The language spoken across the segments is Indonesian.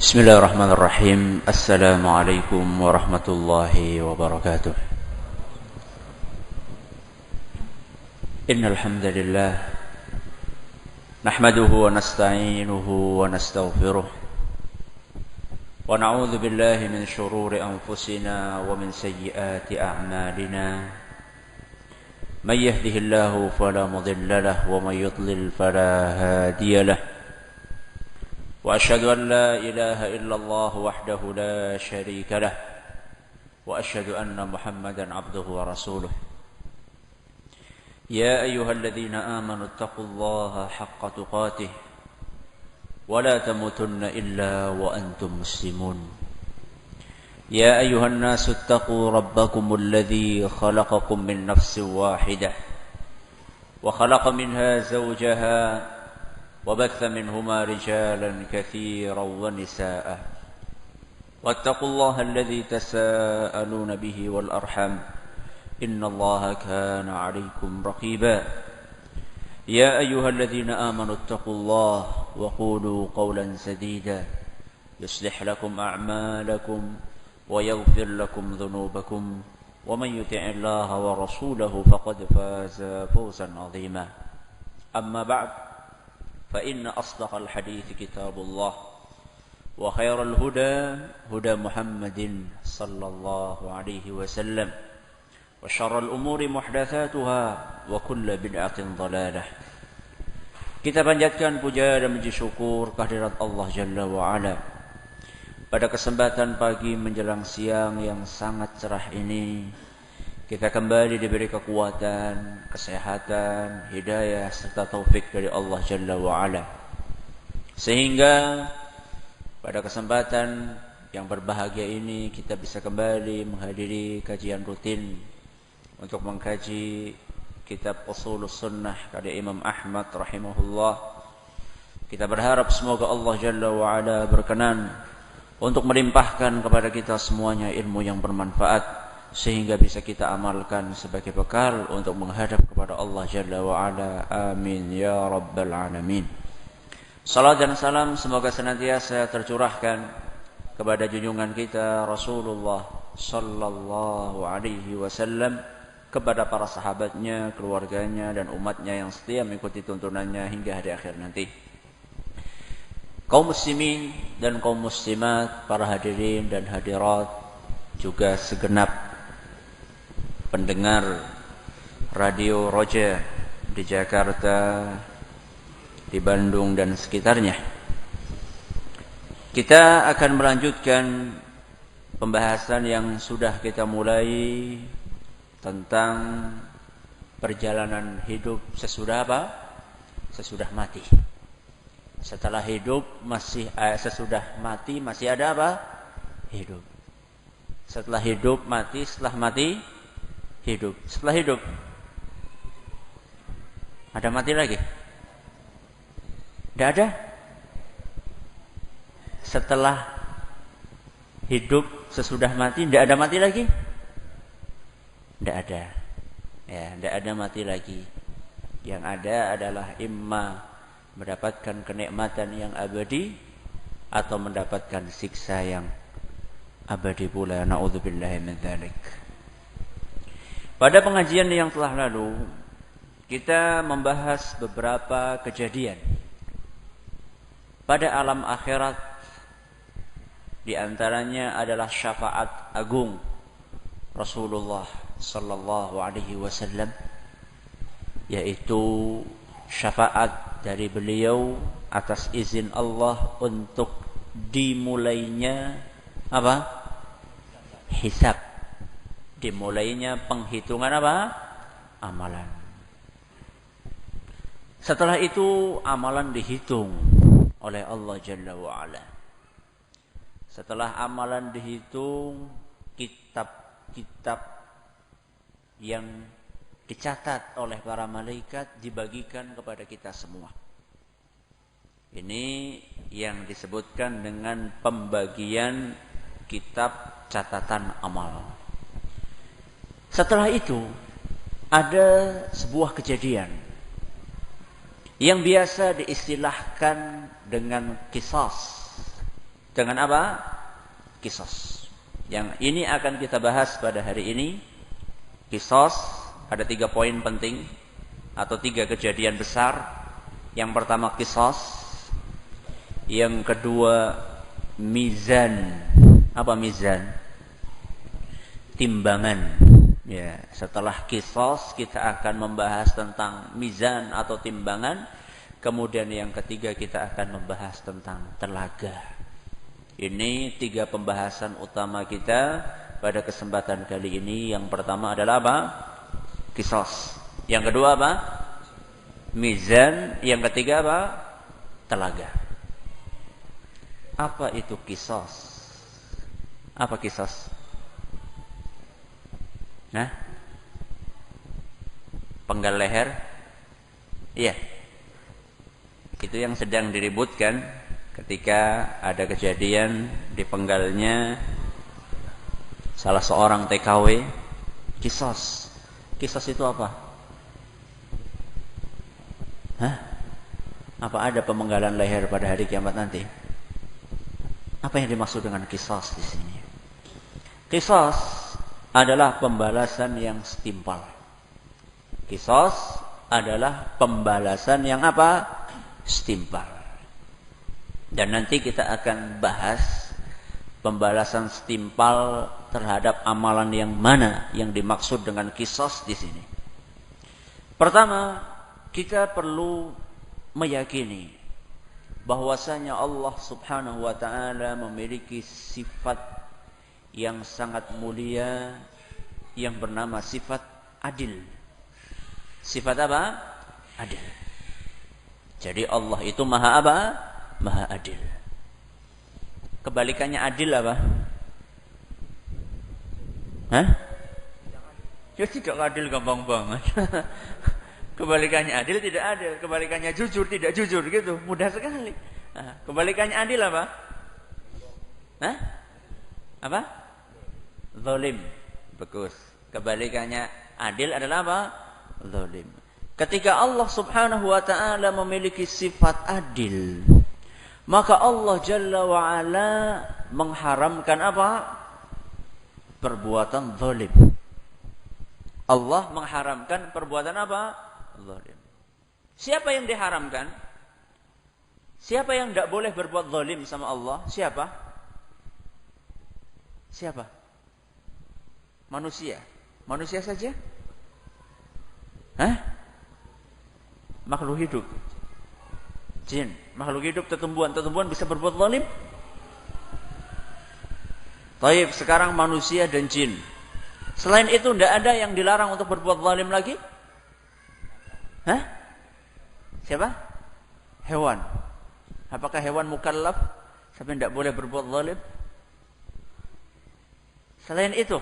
Bismillahirrahmanirrahim. Assalamualaikum warahmatullahi wabarakatuh. Innal hamdalillah nahmaduhu wa nasta'inuhu wa nastaghfiruh wa na'udzu billahi min shururi anfusina wa min sayyiati a'malina. May yahdihillahu fala mudilla lahu wa may yudlil fala hadiya lahu. وأشهد أن لا إله إلا الله وحده لا شريك له وأشهد أن محمدا عبده ورسوله يا أيها الذين آمنوا اتقوا الله حق تقاته ولا تموتن إلا وأنتم مسلمون يا أيها الناس اتقوا ربكم الذي خلقكم من نفس واحدة وخلق منها زوجها وبث منهما رجالا كثيرا ونساء واتقوا الله الذي تساءلون به والأرحم إن الله كان عليكم رقيبا يا أيها الذين آمنوا اتقوا الله وقولوا قولا سديدا يصلح لكم أعمالكم ويغفر لكم ذنوبكم ومن يطع الله ورسوله فقد فاز فوزا عظيما أما بعد فإن أصدق الحديث كتاب الله وخير الهدى هدى محمد صلى الله عليه وسلم وشر الأمور محدثاتها وكل بدعة ضلالة. Kita panjatkan puja dan puji syukur kehadirat Allah Jalla wa'ala pada kesempatan pagi menjelang siang yang sangat cerah ini. Kita kembali diberi kekuatan, kesehatan, hidayah serta taufik dari Allah Jalla wa'ala. Sehingga pada kesempatan yang berbahagia ini kita bisa kembali menghadiri kajian rutin untuk mengkaji kitab Ushulus Sunnah karya Imam Ahmad rahimahullah. Kita berharap semoga Allah Jalla wa'ala berkenan untuk melimpahkan kepada kita semuanya ilmu yang bermanfaat sehingga bisa kita amalkan sebagai bekal untuk menghadap kepada Allah Jalla wa'ala. Amin ya rabbal alamin. Salat dan salam semoga senantiasa tercurahkan kepada junjungan kita Rasulullah sallallahu alaihi wasallam, kepada para sahabatnya, keluarganya dan umatnya yang setia mengikuti tuntunannya hingga hari akhir nanti. Kaum muslimin dan kaum muslimat, para hadirin dan hadirat, juga segenap pendengar Radio Roja di Jakarta, di Bandung dan sekitarnya. Kita akan melanjutkan pembahasan yang sudah kita mulai tentang perjalanan hidup sesudah apa? Sesudah mati. Setelah hidup sesudah mati masih ada apa? Hidup. Setelah hidup mati, setelah mati hidup. Setelah hidup ada mati lagi? Tidak ada? Setelah hidup sesudah mati tidak ada mati lagi? Tidak ada. Ya, tidak ada mati lagi. Yang ada adalah imma mendapatkan kenikmatan yang abadi atau mendapatkan siksa yang abadi pula. Na'udzubillahi min dzalik. Pada pengajian yang telah lalu, kita membahas beberapa kejadian pada alam akhirat. Di antaranya adalah syafaat agung Rasulullah sallallahu alaihi wasallam, yaitu syafaat dari beliau atas izin Allah untuk dimulainya apa? Hisab. Dimulainya penghitungan apa? Amalan. Setelah itu amalan dihitung oleh Allah Jalla wa'ala. Setelah amalan dihitung, kitab-kitab yang dicatat oleh para malaikat dibagikan kepada kita semua. Ini yang disebutkan dengan pembagian kitab catatan amal. Setelah itu ada sebuah kejadian yang biasa diistilahkan dengan qisas dengan apa? Qisas. Yang ini akan kita bahas pada hari ini. Qisas, ada 3 poin penting atau 3 kejadian besar. Yang pertama qisas, yang kedua mizan. Apa mizan? Timbangan. Ya, setelah qisas kita akan membahas tentang mizan atau timbangan. Kemudian yang ketiga kita akan membahas tentang telaga. Ini 3 pembahasan utama kita pada kesempatan kali ini. Yang pertama adalah apa? Qisas. Yang kedua apa? Mizan. Yang ketiga apa? Telaga. Apa itu qisas? Apa qisas? Nah? Penggal leher? Iya. Itu yang sedang diributkan ketika ada kejadian dipenggalnya salah seorang TKW. Qisas. Qisas itu apa? Hah? Apa ada pemenggalan leher pada hari kiamat nanti? Apa yang dimaksud dengan qisas di sini? Qisas adalah pembalasan yang setimpal. Qisas adalah pembalasan yang apa? Setimpal. Dan nanti kita akan bahas pembalasan setimpal terhadap amalan yang mana yang dimaksud dengan qisas di sini. Pertama, kita perlu meyakini bahwasanya Allah Subhanahu wa taala memiliki sifat yang sangat mulia yang bernama sifat adil. Sifat apa? Adil. Jadi Allah itu maha apa? Maha adil. Kebalikannya adil apa? Hah? Ya tidak adil, gampang banget. Kebalikannya adil tidak adil, kebalikannya jujur tidak jujur, gitu, mudah sekali. Nah, kebalikannya adil apa? Hah? Apa? Zalim. Bagus. Kebalikannya adil adalah apa? Zalim. Ketika Allah Subhanahu wa taala memiliki sifat adil, maka Allah Jalla wa Ala mengharamkan apa? Perbuatan zalim. Allah mengharamkan perbuatan apa? Zalim. Siapa yang diharamkan? Siapa yang tidak boleh berbuat zalim sama Allah? Siapa? Siapa? Manusia. Manusia saja? Hah? Makhluk hidup. Jin. Makhluk hidup, tumbuhan bisa berbuat zalim? Taib, sekarang manusia dan jin. Selain itu tidak ada yang dilarang untuk berbuat zalim lagi? Hah? Siapa? Hewan. Apakah hewan mukallaf sampai tidak boleh berbuat zalim? Selain itu,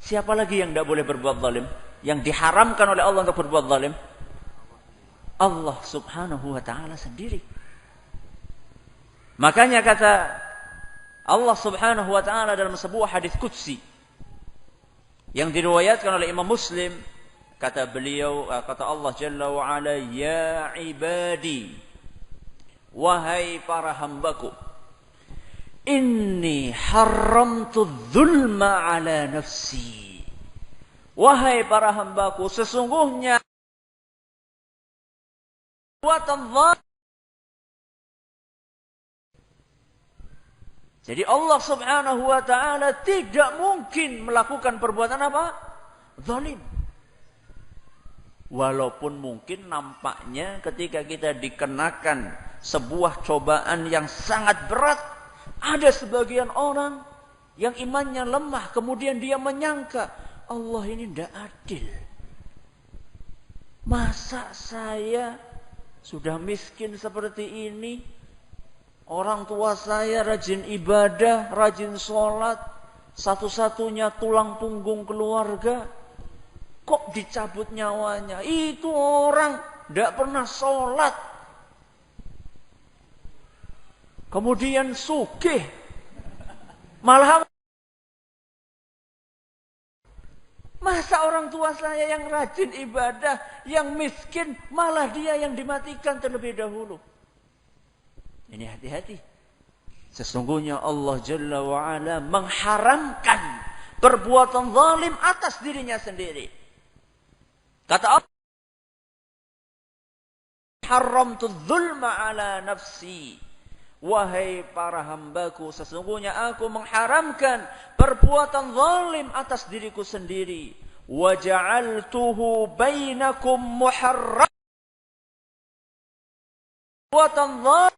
siapa lagi yang tidak boleh berbuat zalim? Yang diharamkan oleh Allah untuk berbuat zalim? Allah Subhanahu wa taala sendiri. Makanya kata Allah Subhanahu wa taala dalam sebuah hadis qudsi yang diriwayatkan oleh Imam Muslim, kata beliau, kata Allah Jalla wa Ala, ya ibadi, wahai para hambaku, inni haramtu dzulma ala nafsi. Wahai para hambaku, sesungguhnya perbuatan zalim. Jadi Allah Subhanahu wa taala tidak mungkin melakukan perbuatan apa? Zalim. Walaupun mungkin nampaknya ketika kita dikenakan sebuah cobaan yang sangat berat, ada sebagian orang yang imannya lemah, kemudian dia menyangka Allah ini tidak adil. Masa saya sudah miskin seperti ini, orang tua saya rajin ibadah, rajin sholat, satu-satunya tulang punggung keluarga, kok dicabut nyawanya? Itu orang tidak pernah sholat, kemudian sugih, malah masa orang tua saya yang rajin ibadah, yang miskin, malah dia yang dimatikan terlebih dahulu. Ini hati-hati. Sesungguhnya Allah Jalla wa'ala mengharamkan perbuatan zalim atas dirinya sendiri. Kata Allah, haramtu dzulma ala nafsi. Wahai para hambaku, sesungguhnya aku mengharamkan perbuatan zalim atas diriku sendiri. Wa ja'altuhu bainakum muharram. Perbuatan zalim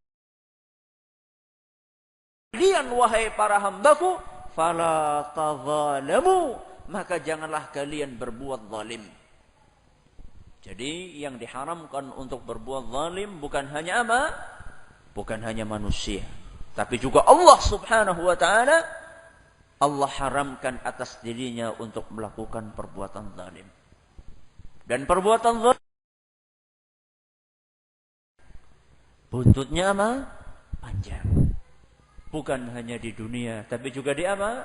kalian, wahai para hambaku, fala tadzalamu, maka janganlah kalian berbuat zalim. Jadi yang diharamkan untuk berbuat zalim bukan hanya apa? Bukan hanya manusia, tapi juga Allah Subhanahu wa taala. Allah haramkan atas dirinya untuk melakukan perbuatan zalim. Dan perbuatan zalim buntutnya apa? Panjang. Bukan hanya di dunia, tapi juga di apa?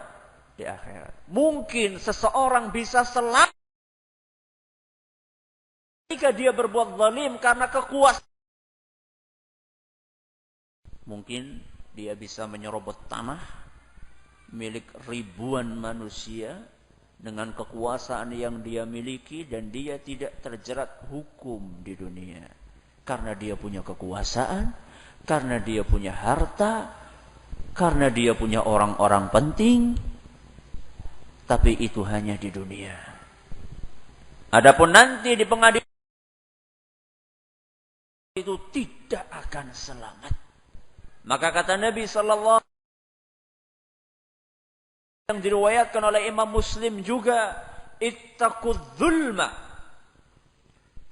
Di akhirat. Mungkin seseorang bisa selamat jika dia berbuat zalim karena kekuasaan. Mungkin dia bisa menyerobot tanah milik ribuan manusia dengan kekuasaan yang dia miliki, dan dia tidak terjerat hukum di dunia. Karena dia punya kekuasaan, karena dia punya harta, karena dia punya orang-orang penting. Tapi itu hanya di dunia. Adapun nanti di pengadilan itu tidak akan selamat. Maka kata Nabi sallallahu alaihi wasallam yang diriwayatkan oleh Imam Muslim juga, ittaqudz zulma.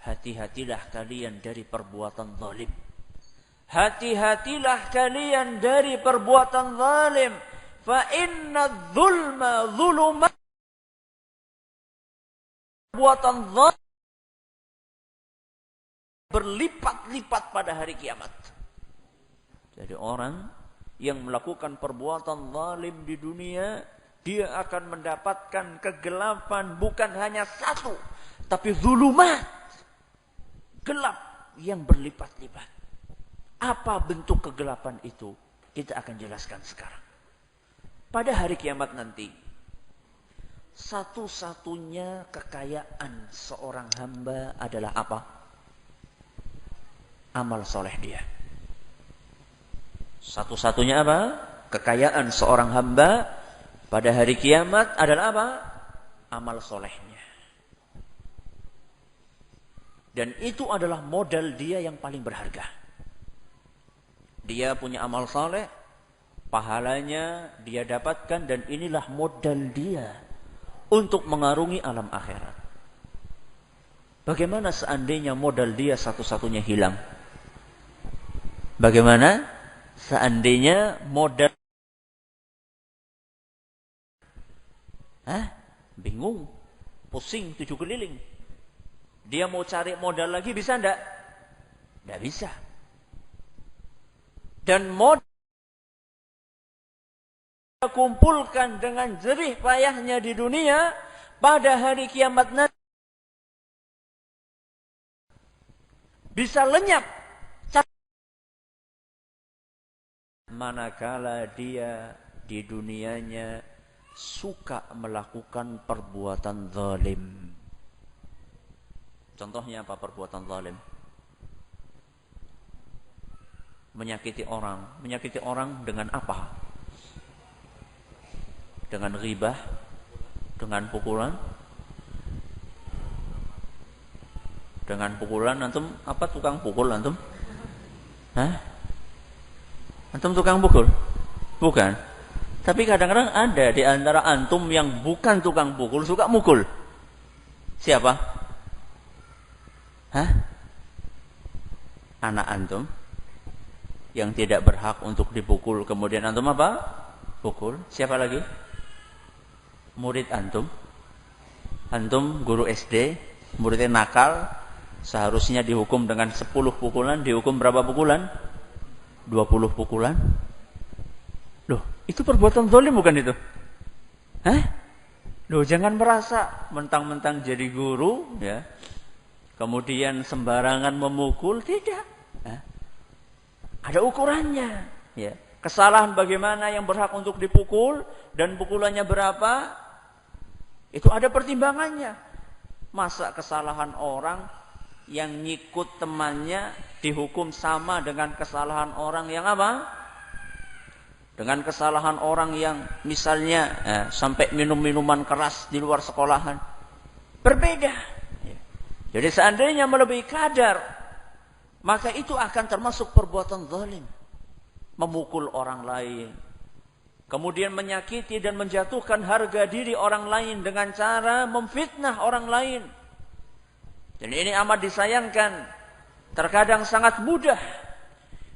Hati-hatilah kalian dari perbuatan zalim. Hati-hatilah kalian dari perbuatan zalim. Fa inna dzulma dzulumat. Perbuatan zalim berlipat-lipat pada hari kiamat. Jadi orang yang melakukan perbuatan zalim di dunia, dia akan mendapatkan kegelapan bukan hanya satu, tapi zulumat, gelap yang berlipat-lipat. Apa bentuk kegelapan itu? Kita akan jelaskan sekarang. Pada hari kiamat nanti, satu-satunya kekayaan seorang hamba adalah apa? Amal soleh dia. Satu-satunya apa? Kekayaan seorang hamba pada hari kiamat adalah apa? Amal solehnya. Dan itu adalah modal dia yang paling berharga. Dia punya amal soleh, pahalanya dia dapatkan, dan inilah modal dia untuk mengarungi alam akhirat. Bagaimana seandainya modal dia satu-satunya hilang? Bagaimana seandainya modal bingung, pusing, 7 keliling. Dia mau cari modal lagi, bisa enggak? Enggak bisa. Dan modal kumpulkan dengan jerih payahnya di dunia, pada hari kiamat nanti bisa lenyap manakala dia di dunianya suka melakukan perbuatan zalim. Contohnya apa perbuatan zalim? Menyakiti orang. Menyakiti orang dengan apa? Dengan ghibah? Dengan pukulan? Dengan pukulan. Antum apa tukang pukul antum? Antum tukang pukul? Bukan. Tapi kadang-kadang ada di antara antum yang bukan tukang pukul, suka mukul. Siapa? Anak antum yang tidak berhak untuk dipukul, kemudian antum apa? Pukul. Siapa lagi? Murid antum. Antum guru SD, muridnya nakal, seharusnya dihukum dengan 10 pukulan, dihukum berapa pukulan? 20 pukulan. Loh, itu perbuatan zalim bukan itu? Loh, jangan merasa mentang-mentang jadi guru ya, kemudian sembarangan memukul, tidak. Ada ukurannya ya. Kesalahan bagaimana yang berhak untuk dipukul dan pukulannya berapa? Itu ada pertimbangannya. Masa kesalahan orang yang ngikut temannya dihukum sama dengan kesalahan orang yang apa? Dengan kesalahan orang yang misalnya sampai minum minuman keras di luar sekolahan. Berbeda. Jadi seandainya melebihi kadar, maka itu akan termasuk perbuatan zalim. Memukul orang lain, kemudian menyakiti dan menjatuhkan harga diri orang lain dengan cara memfitnah orang lain. Dan ini amat disayangkan. Terkadang sangat mudah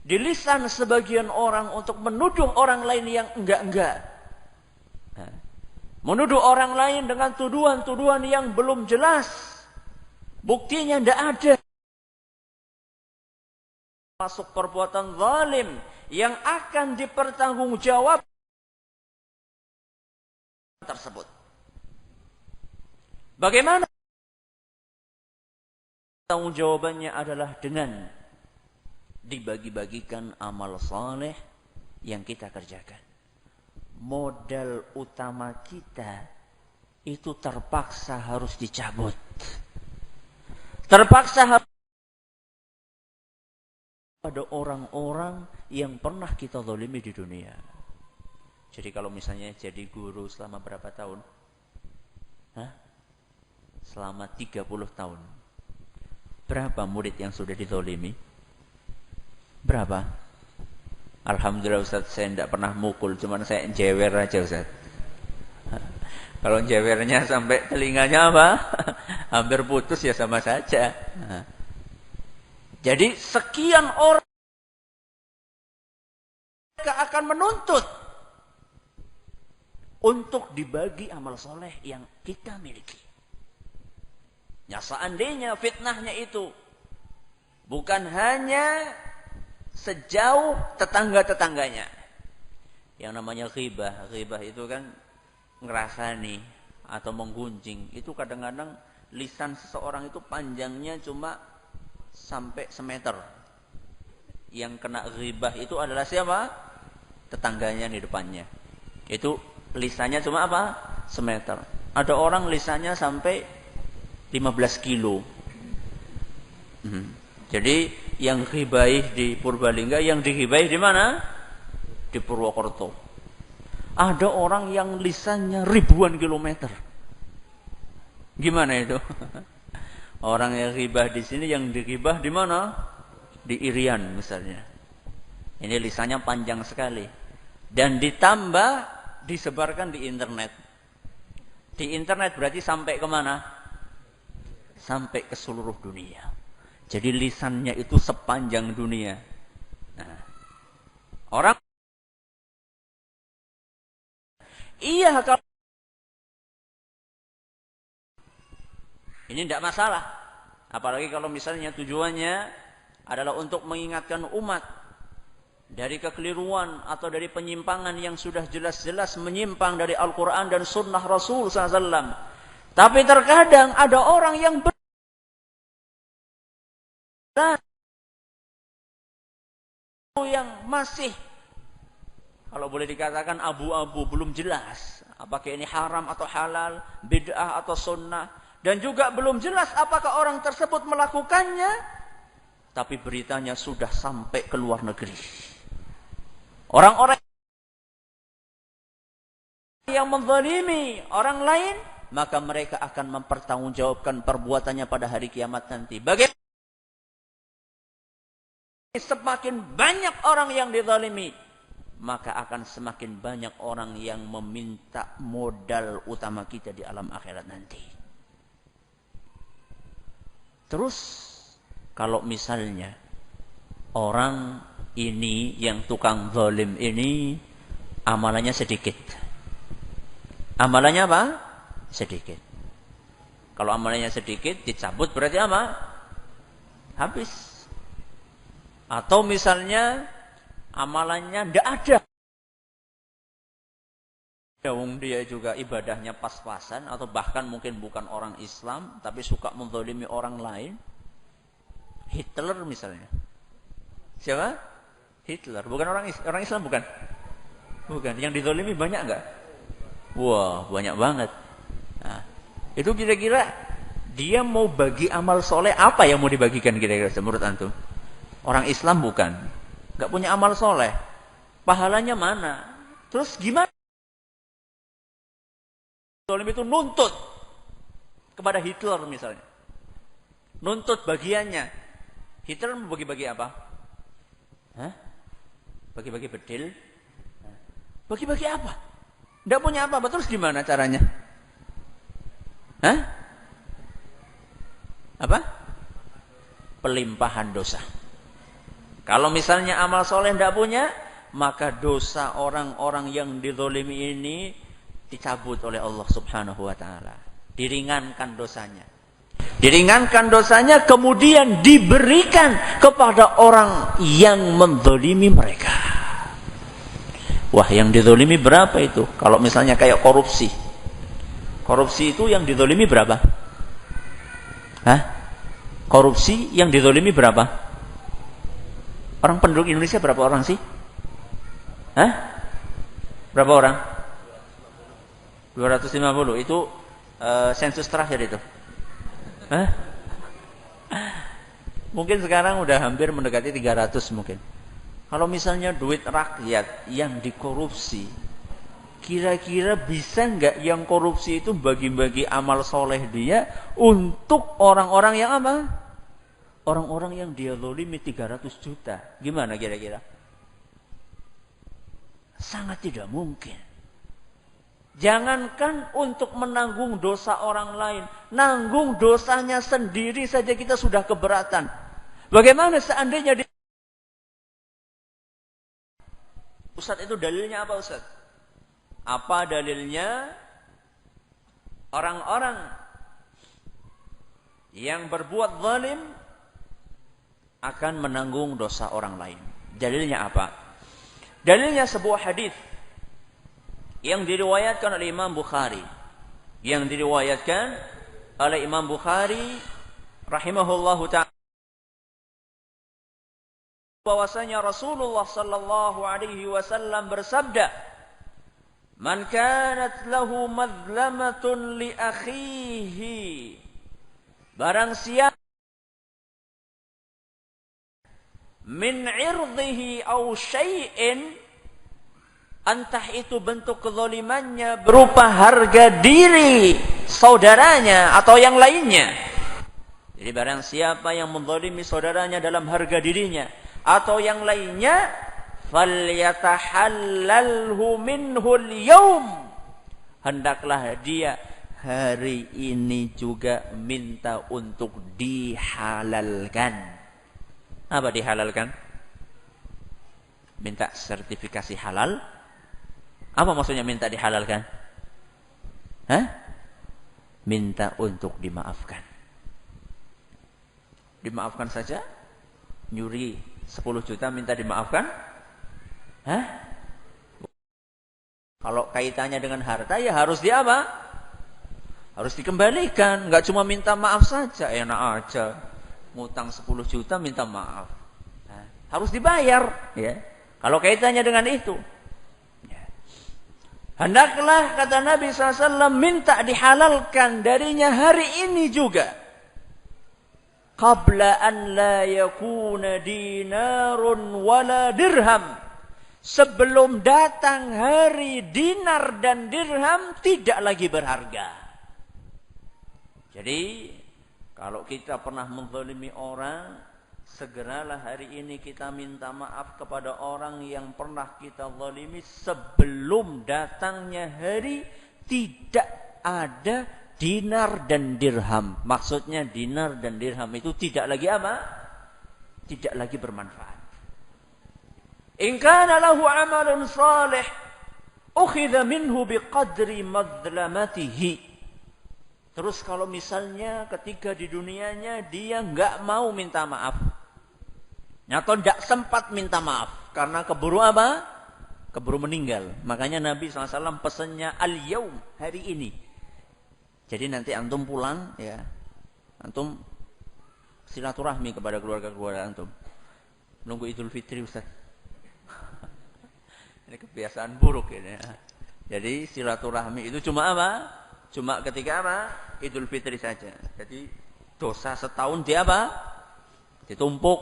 di lisan sebagian orang untuk menuduh orang lain yang enggak-enggak. Menuduh orang lain dengan tuduhan-tuduhan yang belum jelas. Buktinya tidak ada. Masuk perbuatan zalim yang akan dipertanggungjawab tersebut. Bagaimana? Tanggung jawabannya adalah dengan dibagi-bagikan amal saleh yang kita kerjakan. Modal utama kita itu terpaksa harus dicabut. Terpaksa harus ada orang-orang yang pernah kita zalimi di dunia. Jadi kalau misalnya jadi guru selama berapa tahun? Selama 30 tahun. Berapa murid yang sudah dizalimi? Berapa? Alhamdulillah Ustaz, saya tidak pernah mukul, cuman saya jewer aja Ustaz. Kalau jewernya sampai telinganya apa? Hampir putus ya sama saja. Jadi sekian orang mereka akan menuntut untuk dibagi amal soleh yang kita miliki. Ya seandainya fitnahnya itu bukan hanya sejauh tetangga-tetangganya. Yang namanya ghibah. Ghibah itu kan ngerasani atau menggunjing. Itu kadang-kadang lisan seseorang itu panjangnya cuma sampai semeter. Yang kena ghibah itu adalah siapa? Tetangganya di depannya. Itu lisannya cuma apa? Semeter. Ada orang lisannya sampai 15 kilo. Jadi yang ghibaih di Purbalingga, yang dighibaih di mana? Di Purwokerto. Ada orang yang lisannya ribuan kilometer. Gimana itu? Orang yang ghibah di sini, yang dighibah di mana? Di Irian misalnya. Ini lisannya panjang sekali. Dan ditambah disebarkan di internet. Di internet berarti sampai kemana? Sampai ke seluruh dunia. Jadi lisannya itu sepanjang dunia. Nah, orang iya kalau ini tidak masalah. Apalagi kalau misalnya tujuannya adalah untuk mengingatkan umat dari kekeliruan atau dari penyimpangan yang sudah jelas-jelas menyimpang dari Al-Quran dan Sunnah Rasul SAW. Tapi terkadang ada orang yang masih, kalau boleh dikatakan abu-abu, belum jelas apakah ini haram atau halal, bid'ah atau sunnah, dan juga belum jelas apakah orang tersebut melakukannya, tapi beritanya sudah sampai ke luar negeri. Orang-orang yang menzalimi orang lain, maka mereka akan mempertanggungjawabkan perbuatannya pada hari kiamat nanti. Bagaimana? Semakin banyak orang yang dizalimi, maka akan semakin banyak orang yang meminta modal utama kita di alam akhirat nanti. Terus kalau misalnya orang ini yang tukang zalim ini amalannya sedikit. Amalannya apa? Sedikit. Kalau amalannya sedikit dicabut berarti apa? Habis. Atau misalnya amalannya tidak ada. Dia juga ibadahnya pas-pasan atau bahkan mungkin bukan orang Islam tapi suka menzalimi orang lain. Hitler misalnya. Siapa? Hitler. Bukan orang Islam, bukan? Bukan. Yang dizalimi banyak enggak? Wah, banyak banget. Nah, itu kira-kira dia mau bagi amal soleh apa yang mau dibagikan kira-kira menurut antum? Orang Islam bukan. Enggak punya amal soleh. Pahalanya mana? Terus gimana? Zalim itu nuntut kepada Hitler misalnya. Nuntut bagiannya. Hitler mau bagi-bagi apa? Hah? Bagi-bagi bedil? Bagi-bagi apa? Tidak punya apa-apa. Terus gimana caranya? Hah? Apa? Pelimpahan dosa. Kalau misalnya amal soleh tidak punya, maka dosa orang-orang yang dizalimi ini dicabut oleh Allah Subhanahu wa taala. Diringankan dosanya. Diringankan dosanya kemudian diberikan kepada orang yang menzalimi mereka. Wah, yang dizalimi berapa itu? Kalau misalnya kayak korupsi. Korupsi itu yang dizalimi berapa? Hah? Korupsi yang dizalimi berapa? Orang penduduk Indonesia berapa orang sih? Hah? Berapa orang? 250. Itu sensus terakhir itu. Hah? Mungkin sekarang udah hampir mendekati 300 mungkin. Kalau misalnya duit rakyat yang dikorupsi, kira-kira bisa nggak yang korupsi itu bagi-bagi amal soleh dia untuk orang-orang yang apa? Orang-orang yang dia zalimi 300 juta. Gimana kira-kira? Sangat tidak mungkin. Jangankan untuk menanggung dosa orang lain, nanggung dosanya sendiri saja kita sudah keberatan. Bagaimana seandainya Ustaz, itu dalilnya apa Ustaz? Apa dalilnya? Orang-orang yang berbuat zalim akan menanggung dosa orang lain. Dalilnya apa? Dalilnya sebuah hadis yang diriwayatkan oleh Imam Bukhari. Yang diriwayatkan oleh Imam Bukhari rahimahullahu ta'ala, bahwasanya Rasulullah sallallahu alaihi wasallam bersabda, "Man kanat lahu madlamatun li akhihi." Barang siapa min irdihi aw syai'in, entah itu bentuk kezalimannya berupa harga diri saudaranya atau yang lainnya. Jadi barang siapa yang menzalimi saudaranya dalam harga dirinya atau yang lainnya, falyatahallalhu minhul yaum, hendaklah dia hari ini juga minta untuk dihalalkan. Apa dihalalkan? Minta sertifikasi halal. Apa maksudnya minta dihalalkan? Hah? Minta untuk dimaafkan. Dimaafkan saja? Nyuri 10 juta minta dimaafkan? Hah? Kalau kaitannya dengan harta ya harus di apa? Harus dikembalikan. Enggak cuma minta maaf saja. Enak aja. Ngutang 10 juta minta maaf. Nah, harus dibayar. Ya. Kalau kaitannya dengan itu. Hendaklah, kata Nabi SAW, minta dihalalkan darinya hari ini juga. Qabla an la yakuna dinarun wala dirham. Sebelum datang hari dinar dan dirham tidak lagi berharga. Jadi, kalau kita pernah menzalimi orang, segeralah hari ini kita minta maaf kepada orang yang pernah kita zalimi sebelum datangnya hari tidak ada dinar dan dirham. Maksudnya dinar dan dirham itu tidak lagi apa? Tidak lagi bermanfaat. In kana lahu amalun salih ukhidha minhu biqadri madlamatihi. Terus kalau misalnya ketika di dunianya dia enggak mau minta maaf, atau tidak sempat minta maaf karena keburu apa? Keburu meninggal. Makanya Nabi SAW pesannya al-yaum, hari ini. Jadi nanti antum pulang ya, antum silaturahmi kepada keluarga-keluarga antum. Nunggu Idul Fitri Ustaz. Ini kebiasaan buruk ini. Jadi silaturahmi itu cuma apa? Cuma ketika apa? Idul Fitri saja. Jadi dosa setahun dia apa? Ditumpuk.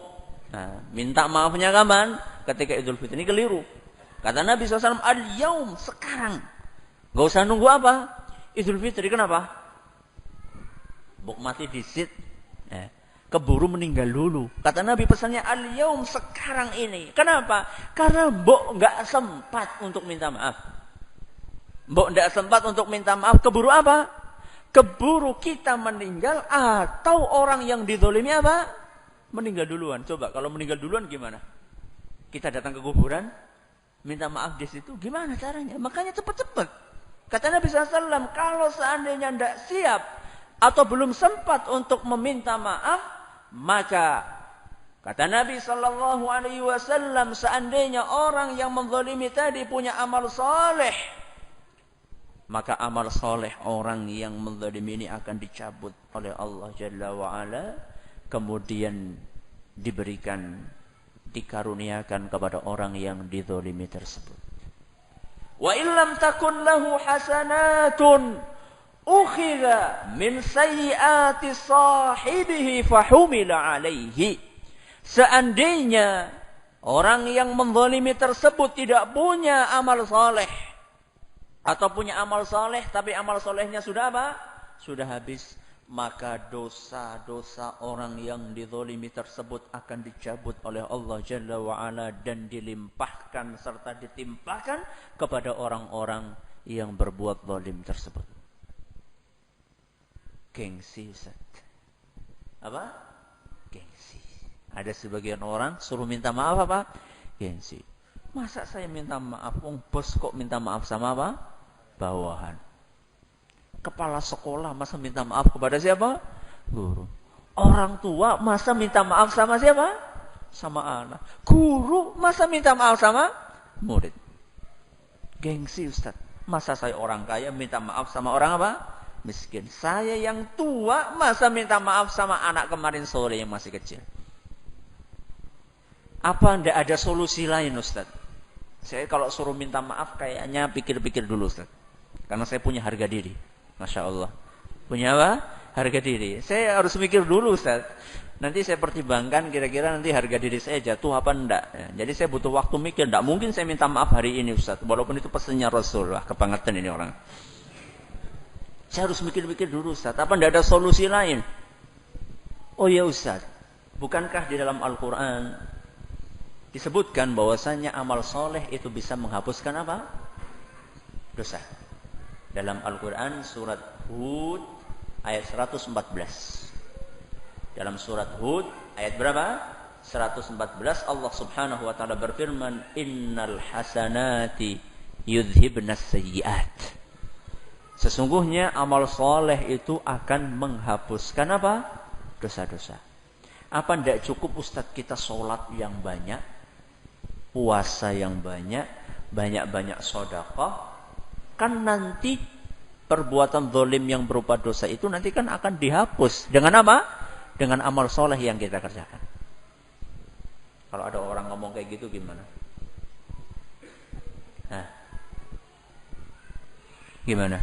Nah, minta maafnya kapan? Ketika Idul Fitri. Ini keliru. Kata Nabi SAW, al-yaum, sekarang. Gak usah nunggu apa? Idul Fitri, kenapa? Buk mati disit. Keburu meninggal dulu. Kata Nabi pesannya, al-yaum, sekarang ini. Kenapa? Karena mbok gak sempat untuk minta maaf. Mbok gak sempat untuk minta maaf. Keburu apa? Keburu kita meninggal atau orang yang dizolimi apa? Meninggal duluan. Coba kalau meninggal duluan gimana? Kita datang ke kuburan, minta maaf di situ, gimana caranya? Makanya cepat-cepat. Kata Nabi SAW, kalau seandainya tidak siap atau belum sempat untuk meminta maaf, maka kata Nabi SAW, seandainya orang yang menzalimi tadi punya amal soleh, maka amal soleh orang yang menzalimi ini akan dicabut oleh Allah Jalla wa'ala, kemudian dikaruniakan kepada orang yang dizalimi tersebut. Wa illam takun lahu hasanatun ukhidha min sayyiati sahibihi fahumila alaihi. Seandainya orang yang menzalimi tersebut tidak punya amal soleh, atau punya amal soleh tapi amal solehnya sudah apa? Sudah habis, maka dosa-dosa orang yang dizalimi tersebut akan dicabut oleh Allah Jalla wa'ala dan dilimpahkan serta ditimpahkan kepada orang-orang yang berbuat zalim tersebut. Gengsi, Ustaz. Apa? Gengsi. Ada sebagian orang suruh minta maaf apa? Gengsi. Masa saya minta maaf? Bos kok minta maaf sama apa? Bawahan. Kepala sekolah masa minta maaf kepada siapa? Guru. Orang tua masa minta maaf sama siapa? Sama anak. Guru masa minta maaf sama murid. Gengsi, Ustaz. Masa saya orang kaya minta maaf sama orang apa? Miskin. Saya yang tua masa minta maaf sama anak kemarin sore yang masih kecil. Apa tidak ada solusi lain, Ustaz? Saya kalau suruh minta maaf kayaknya pikir-pikir dulu, Ustaz. Karena saya punya harga diri. Masya Allah. Punya apa? Harga diri. Saya harus mikir dulu, Ustaz. Nanti saya pertimbangkan kira-kira nanti harga diri saya jatuh apa enggak. Ya, jadi saya butuh waktu mikir. Enggak mungkin saya minta maaf hari ini, Ustaz. Walaupun itu pesannya Rasul. Wah, kebangetan ini orang. Saya harus mikir-mikir dulu, Ustaz. Apa enggak ada solusi lain? Oh ya, Ustaz. Bukankah di dalam Al-Quran disebutkan bahwasanya amal soleh itu bisa menghapuskan apa? Dosa. Dalam Al-Quran surat Hud ayat 114. Dalam surat Hud ayat berapa? 114 Allah Subhanahu wa taala berfirman, "Innal hasanati yudhibnas sayyi'at." Sesungguhnya amal soleh itu akan menghapuskan apa? Dosa-dosa. Apa tidak cukup, Ustaz, kita sholat yang banyak, puasa yang banyak, banyak-banyak sedekah? Kan nanti perbuatan zalim yang berupa dosa itu nanti kan akan dihapus. Dengan apa? Dengan amal soleh yang kita kerjakan. Kalau ada orang ngomong kayak gitu gimana? Nah, gimana?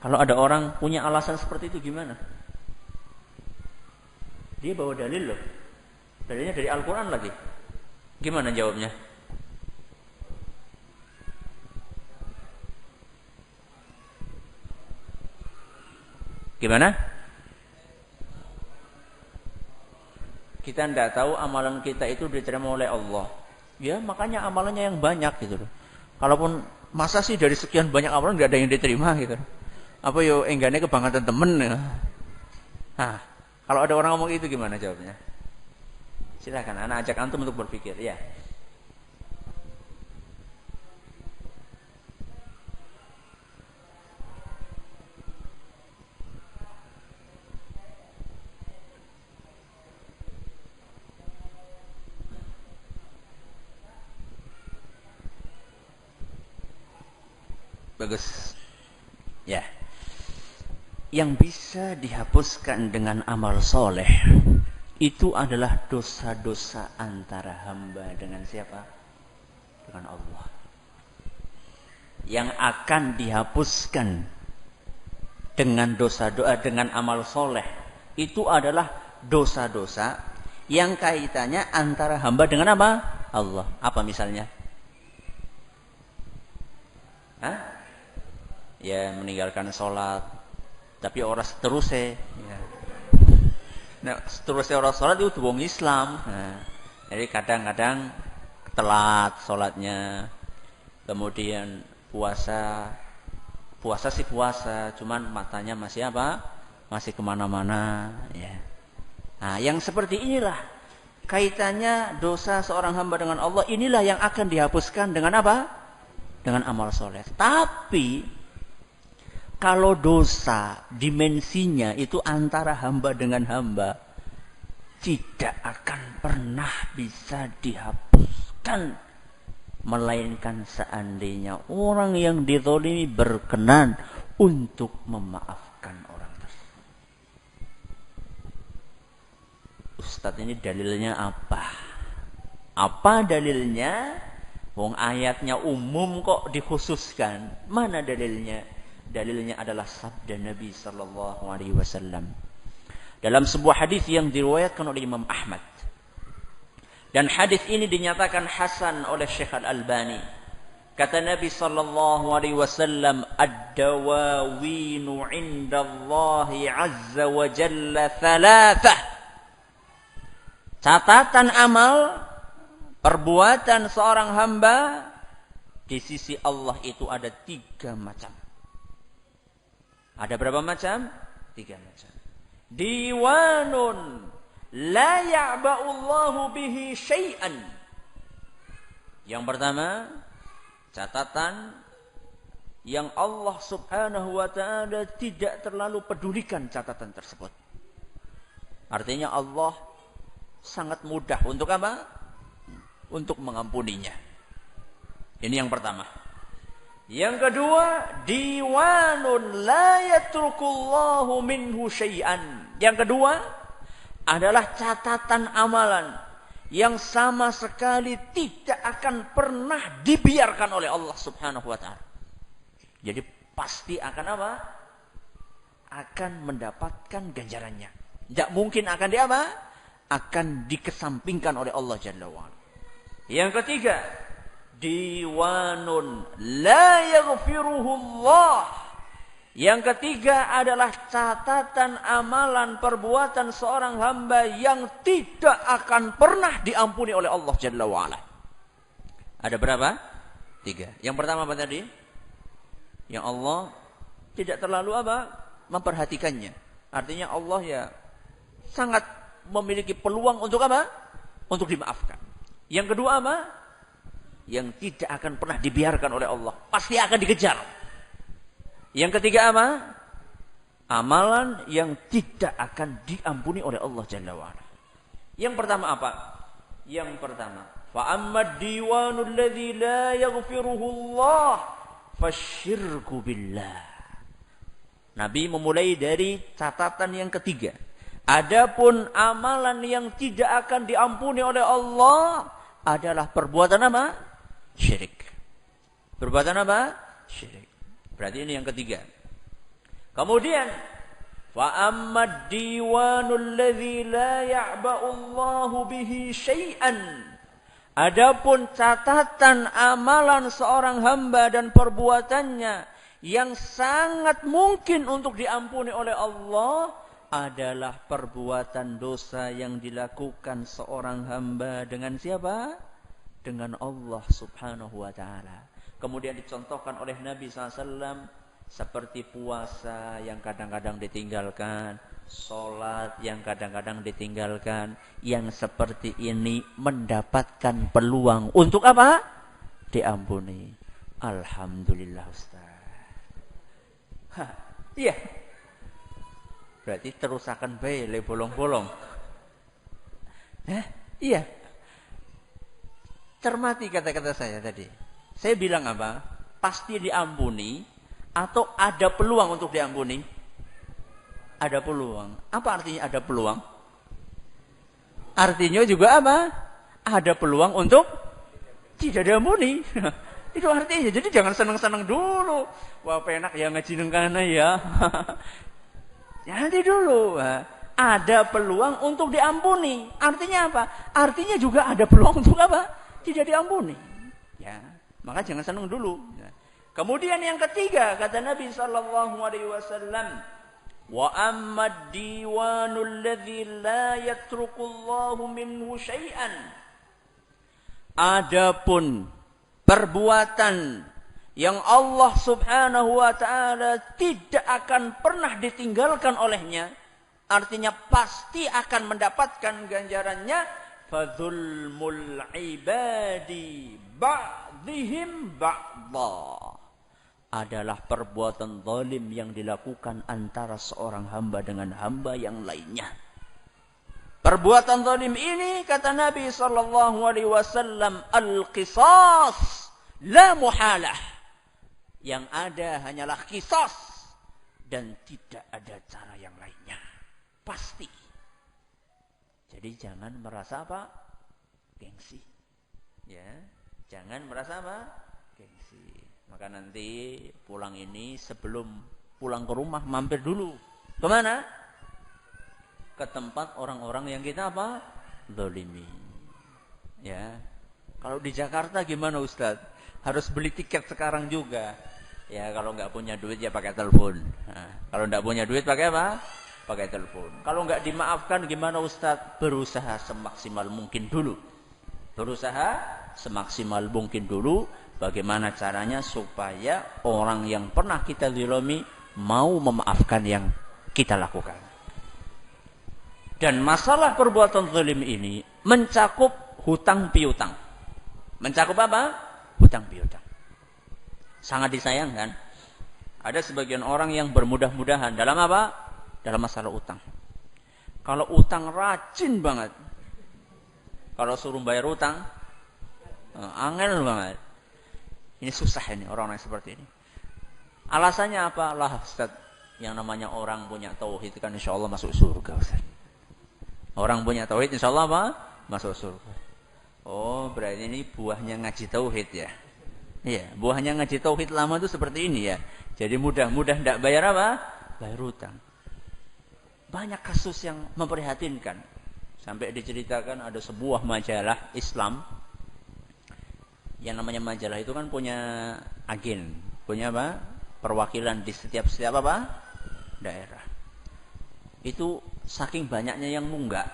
Kalau ada orang punya alasan seperti itu gimana? Dia bawa dalil loh. Dalilnya dari Al-Quran lagi. Gimana jawabnya? Gimana? Kita tidak tahu amalan kita itu diterima oleh Allah. Ya, makanya amalannya yang banyak gitu loh. Kalaupun masa sih dari sekian banyak amalan nggak ada yang diterima gitu. Apa yo enggaknya kebangetan temen ya. Nah, kalau ada orang ngomong itu gimana jawabnya? Silakan, anak ajak antum untuk berpikir, ya. Bagus. Ya. Yang bisa dihapuskan dengan amal soleh itu adalah dosa-dosa antara hamba dengan siapa? dengan Allah. Yang akan dihapuskan dengan dosa-doa, dengan amal soleh, itu adalah dosa-dosa yang kaitannya antara hamba dengan apa? Allah. Apa misalnya? Hah? Ya meninggalkan sholat, tapi orang seterusnya. Ya. Nah, seterusnya orang sholat itu wong Islam. Nah, jadi kadang-kadang telat sholatnya, kemudian puasa sih puasa, cuman matanya masih apa? Masih kemana-mana. Ya. Nah, yang seperti inilah kaitannya dosa seorang hamba dengan Allah. Inilah yang akan dihapuskan dengan apa? Dengan amal soleh. Tapi kalau dosa dimensinya itu antara hamba dengan hamba, tidak akan pernah bisa dihapuskan, melainkan seandainya orang yang dizalimi berkenan untuk memaafkan orang tersebut. Ustadz, ini dalilnya apa? Apa dalilnya? Wong ayatnya umum kok dikhususkan. Mana dalilnya? Dalilnya adalah sabda Nabi sallallahu alaihi wasallam dalam sebuah hadis yang diriwayatkan oleh Imam Ahmad. Dan hadis ini dinyatakan hasan oleh Syekh Al-Albani. Kata Nabi sallallahu alaihi wasallam, "Ad-dawawinu 'indallahi 'azza wa jalla thalathah." Catatan amal perbuatan seorang hamba di sisi Allah itu ada 3 macam. Ada berapa macam? 3 macam. Diwanun la ya'ba'ullahu bihi syai'an. Yang pertama, catatan yang Allah subhanahu wa ta'ala tidak terlalu pedulikan catatan tersebut. Artinya Allah sangat mudah untuk apa? Untuk mengampuninya. Ini yang pertama. Yang kedua, diwanun la yatrukullahu minhu syai'an. Yang kedua adalah catatan amalan yang sama sekali tidak akan pernah dibiarkan oleh Allah Subhanahu wa taala. Jadi pasti akan apa? Akan mendapatkan ganjarannya. Tidak mungkin akan di apa? Akan dikesampingkan oleh Allah Jalla wa ala. Yang ketiga, diwanun la yaghfiruhu Allah. Yang ketiga adalah catatan amalan perbuatan seorang hamba yang tidak akan pernah diampuni oleh Allah Jalla wa'ala. Ada berapa? 3. Yang pertama apa tadi? Yang Allah tidak terlalu apa? Memperhatikannya. Artinya Allah ya sangat memiliki peluang untuk apa? Untuk dimaafkan. Yang kedua apa? Yang tidak akan pernah dibiarkan oleh Allah. Pasti akan dikejar. Yang ketiga apa? Amalan yang tidak akan diampuni oleh Allah Jalla wa'ala. Yang pertama apa? Yang pertama, fa'ammad diwanul ladzi la yaghfiruhu Allah fasyirku billah. Nabi memulai dari catatan yang ketiga. Adapun amalan yang tidak akan diampuni oleh Allah adalah perbuatan apa? Syirik. Perbuatan apa? Syirik. Berarti ini yang ketiga. Kemudian, fa ammad diwanul ladzi la ya'ba'u Allahu bihi syai'an. Adapun catatan amalan seorang hamba dan perbuatannya yang sangat mungkin untuk diampuni oleh Allah adalah perbuatan dosa yang dilakukan seorang hamba dengan siapa? Dengan Allah Subhanahu wa ta'ala. Kemudian dicontohkan oleh Nabi SAW seperti puasa yang kadang-kadang ditinggalkan, sholat yang kadang-kadang ditinggalkan. Yang seperti ini mendapatkan peluang untuk apa? Diampuni. Alhamdulillah Ustaz. Iya. Berarti terus akan baik, bolong-bolong. Iya. Cermati kata-kata saya tadi. Saya bilang apa? Pasti diampuni atau ada peluang untuk diampuni? Ada peluang. Apa artinya ada peluang? Artinya juga apa? Ada peluang untuk tidak diampuni. Itu artinya. Jadi jangan senang-senang dulu. Wah, penak ya ngaji nengkana ya. Nanti dulu. Ada peluang untuk diampuni. Artinya apa? Artinya juga ada peluang untuk apa? Tidak diampuni. Ya, maka jangan senang dulu. Kemudian yang ketiga kata Nabi sallallahu alaihi wasallam, wa ammad diwanul ladzi la yatrukullahu minhu syai'an. Adapun perbuatan yang Allah Subhanahu wa taala tidak akan pernah ditinggalkan olehnya, artinya pasti akan mendapatkan ganjarannya, fadzulmul ibadi ba'dihim ba'dha, adalah perbuatan zalim yang dilakukan antara seorang hamba dengan hamba yang lainnya. Perbuatan zalim ini kata Nabi sallallahu alaihi wasallam, al-qisas la muhalah. Yang ada hanyalah qisas dan tidak ada cara yang lainnya. Pasti. Jadi jangan merasa apa? Gengsi. Ya, jangan merasa apa? Gengsi. Maka nanti pulang ini sebelum pulang ke rumah mampir dulu. Kemana? Ke tempat orang-orang yang kita apa? Zalimi. Ya. Kalau di Jakarta gimana Ustaz? Harus beli tiket sekarang juga. Ya, kalau nggak punya duit ya pakai telepon. Nah, kalau nggak punya duit pakai apa? Pakai telepon. Kalau nggak dimaafkan gimana Ustaz? Berusaha semaksimal mungkin dulu. Berusaha semaksimal mungkin dulu. Bagaimana caranya supaya orang yang pernah kita zalimi mau memaafkan yang kita lakukan. Dan masalah perbuatan zalim ini mencakup hutang piutang. Mencakup apa? Hutang piutang. Sangat disayangkan. Ada sebagian orang yang bermudah-mudahan dalam apa? Dalam masalah utang. Kalau utang rajin banget. Kalau suruh bayar utang, angel banget. Ini susah ini orang-orang seperti ini. Alasannya apa? Lah Ustaz, yang namanya orang punya tauhid kan insya Allah masuk surga Ustaz. Orang punya tauhid insya Allah apa? Masuk surga. Oh, berarti ini buahnya ngaji tauhid ya. Iya, buahnya ngaji tauhid lama itu seperti ini ya. Jadi mudah-mudah tidak bayar apa? Bayar hutang. Banyak kasus yang memprihatinkan. Sampai diceritakan ada sebuah majalah Islam. Yang namanya majalah itu kan punya agen. Punya apa? Perwakilan di setiap apa? Daerah. Itu saking banyaknya yang nunggak.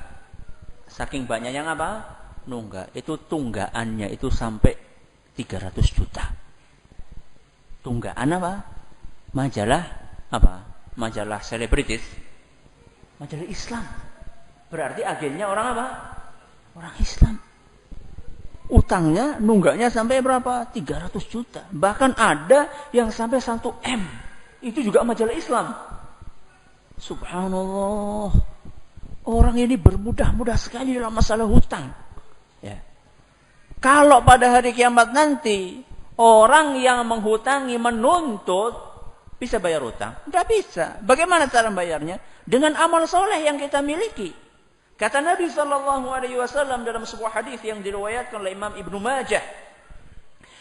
Saking banyaknya yang apa? Nunggak. Itu tunggaannya itu sampai 300 juta. Tunggaan apa? Majalah apa? Majalah selebritis. Majalah Islam. Berarti agennya orang apa? Orang Islam. Utangnya, nunggaknya sampai berapa? 300 juta. Bahkan ada yang sampai 1 M. Itu juga majalah Islam. Subhanallah. Orang ini bermudah-mudah sekali dalam masalah hutang. Ya. Kalau pada hari kiamat nanti orang yang menghutangi menuntut bisa bayar hutang? Tidak bisa. Bagaimana cara bayarnya? Dengan amal soleh yang kita miliki. Kata Nabi sallallahu alaihi wasallam dalam sebuah hadis yang diriwayatkan oleh Imam Ibnu Majah.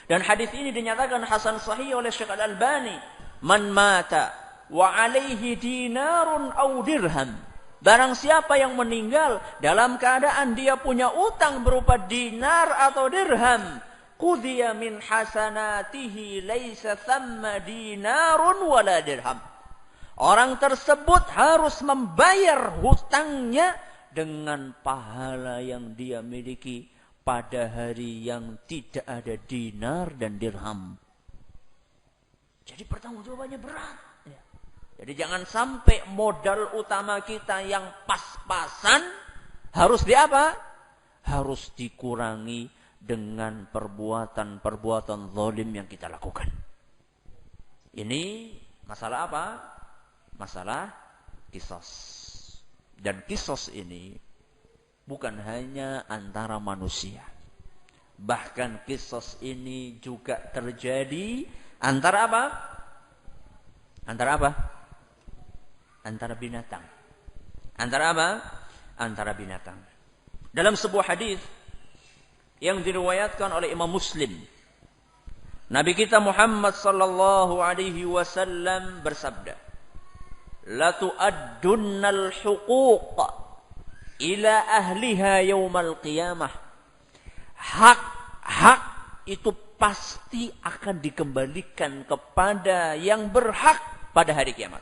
Dan hadis ini dinyatakan hasan sahih oleh Syekh Al-Albani. Man mata wa alaihi dinarun aw dirham. Barang siapa yang meninggal dalam keadaan dia punya utang berupa dinar atau dirham, qudiya min hasanatihi laisa thamma dinarun wala dirham. Orang tersebut harus membayar hutangnya dengan pahala yang dia miliki pada hari yang tidak ada dinar dan dirham. Jadi pertanggungjawabannya berat. Jadi jangan sampai modal utama kita yang pas-pasan harus di apa? Harus dikurangi dengan perbuatan-perbuatan zalim yang kita lakukan. Ini masalah apa? Masalah kisos. Dan kisos ini bukan hanya antara manusia. Bahkan kisos ini juga terjadi antara apa? Antara apa? Antara binatang. Antara apa? Antara binatang. Dalam sebuah hadis yang diriwayatkan oleh Imam Muslim. Nabi kita Muhammad sallallahu alaihi wasallam bersabda, "La tu'addunnal huquq ila ahliha yaumal qiyamah." Hak itu pasti akan dikembalikan kepada yang berhak pada hari kiamat.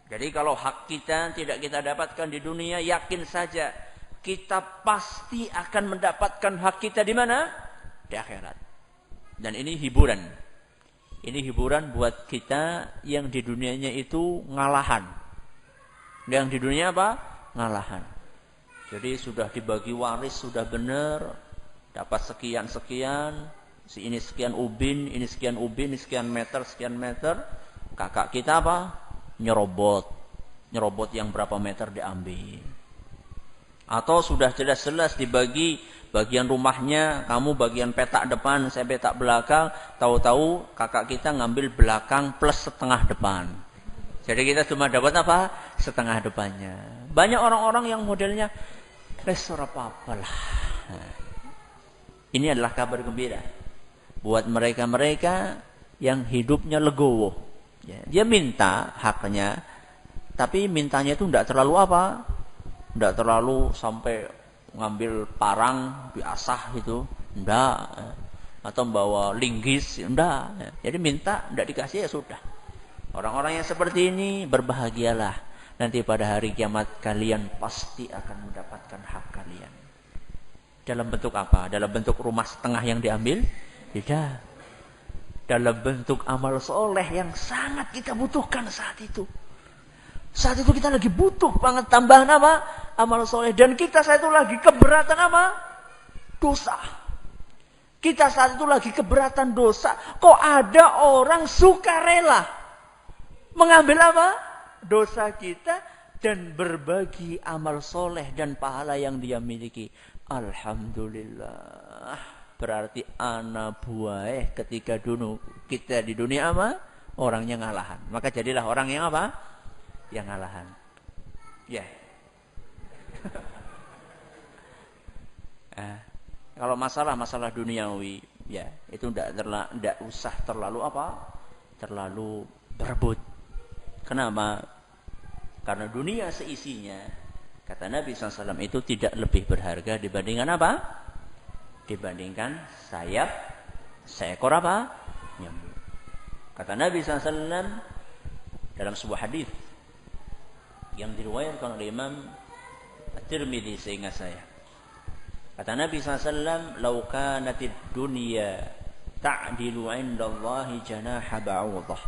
Jadi kalau hak kita tidak kita dapatkan di dunia, yakin saja kita pasti akan mendapatkan hak kita di mana? Di akhirat. Dan ini hiburan. Ini hiburan buat kita yang di dunianya itu ngalahan. Yang di dunia apa? Ngalahan. Jadi sudah dibagi waris, sudah benar. Dapat sekian-sekian. Ini sekian ubin, ini sekian ubin, ini sekian meter. Kakak kita apa? Nyerobot yang berapa meter diambil. Atau sudah jelas-jelas dibagi bagian rumahnya, kamu bagian petak depan, saya petak belakang, tahu-tahu kakak kita ngambil belakang plus setengah depan. Jadi kita cuma dapat apa? Setengah depannya. Banyak orang-orang yang modelnya ora apa-apa lah. Ini adalah kabar gembira buat mereka-mereka yang hidupnya legowo. Ya, dia minta haknya, tapi mintanya itu tidak terlalu apa? Tidak terlalu sampai ngambil parang diasah gitu, enggak. Atau bawa linggis, enggak. Jadi minta, enggak dikasih ya sudah. Orang-orang yang seperti ini berbahagialah. Nanti pada hari kiamat kalian pasti akan mendapatkan hak kalian. Dalam bentuk apa? Dalam bentuk rumah setengah yang diambil? Tidak. Dalam bentuk amal soleh yang sangat kita butuhkan saat itu. Saat itu kita lagi butuh banget tambahan apa? Amal soleh. Dan kita saat itu lagi keberatan apa? Dosa. Kita saat itu lagi keberatan dosa. Kok ada orang sukarela mengambil apa? Dosa kita dan berbagi amal soleh dan pahala yang dia miliki. Alhamdulillah. Berarti anak buah ketika dulu kita di dunia apa? Orangnya ngalahan. Maka jadilah orang yang apa? Yang ngalahan. Ya. Kalau masalah duniawi, ya itu tidak usah terlalu apa? Terlalu berebut. Kenapa? Karena dunia seisinya, kata Nabi SAW itu tidak lebih berharga dibandingkan apa? Dibandingkan sayap seekor apa? Nyamuk. Kata Nabi SAW dalam sebuah hadis yang diriwayatkan oleh Imam At-Tirmidzi seingat saya. Kata Nabi SAW, "Lau kanatid dunya ta'dilu 'indallahi janaha ba'udah."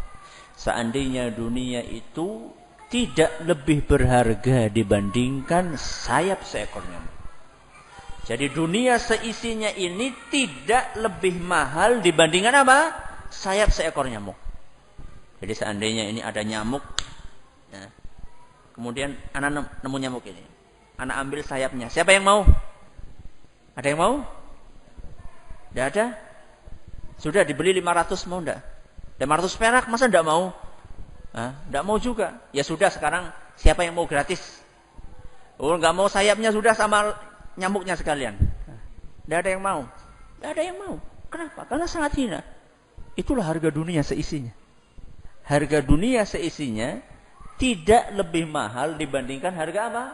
Seandainya dunia itu tidak lebih berharga dibandingkan sayap seekor nyamuk. Jadi dunia seisinya ini tidak lebih mahal dibandingkan apa? Sayap seekor nyamuk. Jadi seandainya ini ada nyamuk, ya, kemudian anak nemu nyamuk ini, anak ambil sayapnya. Siapa yang mau? Ada yang mau? Tidak ada? Sudah dibeli 500, mau enggak? 500 perak, masa enggak mau? Enggak mau juga. Ya sudah, sekarang siapa yang mau gratis? Oh, enggak mau sayapnya, sudah sama nyamuknya sekalian. Tidak ada yang mau. Tidak ada yang mau. Kenapa? Karena sangat hina. Itulah harga dunia seisinya. Harga dunia seisinya tidak lebih mahal dibandingkan harga apa?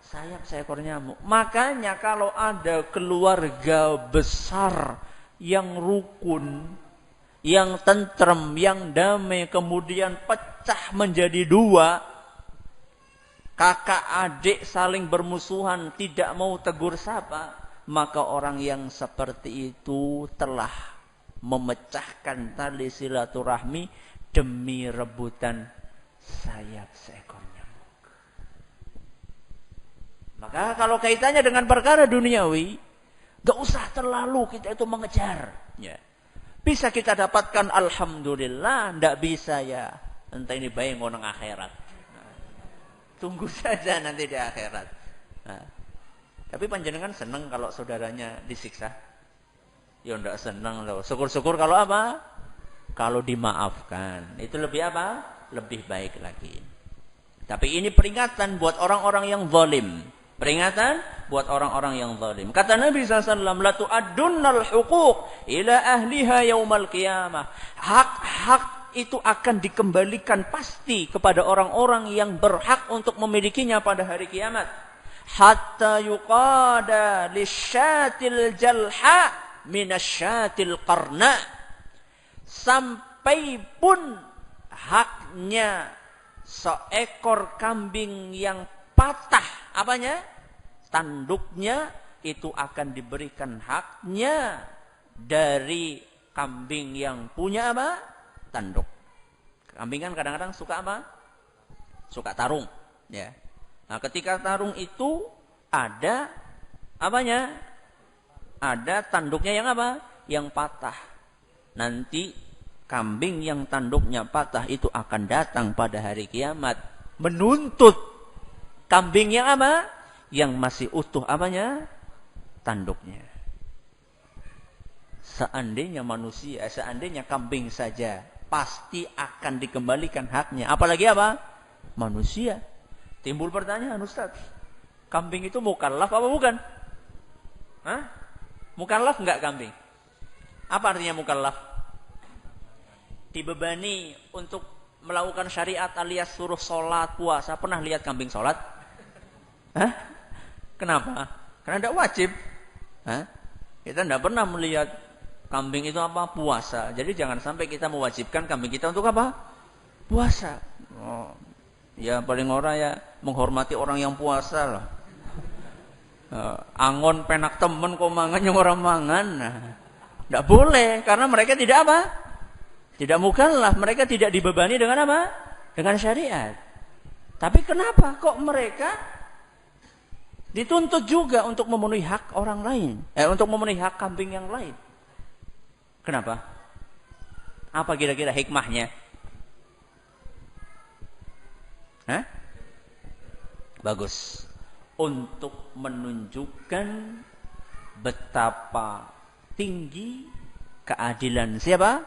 Sayap seekor nyamuk. Makanya kalau ada keluarga besar yang rukun, yang tentrem, yang damai, kemudian pecah menjadi dua, kakak adik saling bermusuhan, tidak mau tegur sapa, maka orang yang seperti itu telah memecahkan tali silaturahmi demi rebutan sayap seekor nyamuk. Maka kalau kaitannya dengan perkara duniawi, gak usah terlalu kita itu mengejar. Ya. Bisa kita dapatkan alhamdulillah, ndak bisa ya entah ini baik ngoneng akhirat. Tunggu saja nanti di akhirat. Tapi panjenengan senang kalau saudaranya disiksa? Ya enggak senang loh. Syukur-syukur kalau apa? Kalau dimaafkan. Itu lebih apa? Lebih baik lagi. Tapi ini peringatan buat orang-orang yang zalim. Peringatan buat orang-orang yang zalim. Kata Nabi SAW, la tu'addunnal huquq ila ahliha yaumal qiyamah. Hak-hak itu akan dikembalikan pasti kepada orang-orang yang berhak untuk memilikinya pada hari kiamat. Hatta yuqada lisyatil jalha minasyatil qarna. Sampai pun haknya seekor kambing yang patah, apanya? Tanduknya itu akan diberikan haknya dari kambing yang punya apa? Tanduk. Kambing kan kadang-kadang suka apa? Suka tarung, ya. Nah, ketika tarung itu ada apanya? Ada tanduknya yang apa? Yang patah. Nanti kambing yang tanduknya patah itu akan datang pada hari kiamat menuntut kambing yang apa? Yang masih utuh apanya? Tanduknya. Seandainya manusia, seandainya kambing saja pasti akan dikembalikan haknya. Apalagi apa? Manusia. Timbul pertanyaan, Ustaz. Kambing itu mukallaf apa bukan? Hah? Mukallaf enggak kambing? Apa artinya mukallaf? Dibebani untuk melakukan syariat alias suruh sholat, puasa. Pernah lihat kambing sholat? Hah? Kenapa? Karena tidak wajib. Hah? Kita tidak pernah melihat kambing itu apa? Puasa. Jadi jangan sampai kita mewajibkan kambing kita untuk apa? Puasa. Oh, ya paling orang ya menghormati orang yang puasa lah. Angon penak temen kok mangan yang orang mangan. Tidak boleh. Karena mereka tidak apa? Tidak mukallaf. Mereka tidak dibebani dengan apa? Dengan syariat. Tapi kenapa kok mereka dituntut juga untuk memenuhi hak orang lain. Untuk memenuhi hak kambing yang lain. Kenapa? Apa kira-kira hikmahnya? Hah? Bagus. Untuk menunjukkan betapa tinggi keadilan siapa?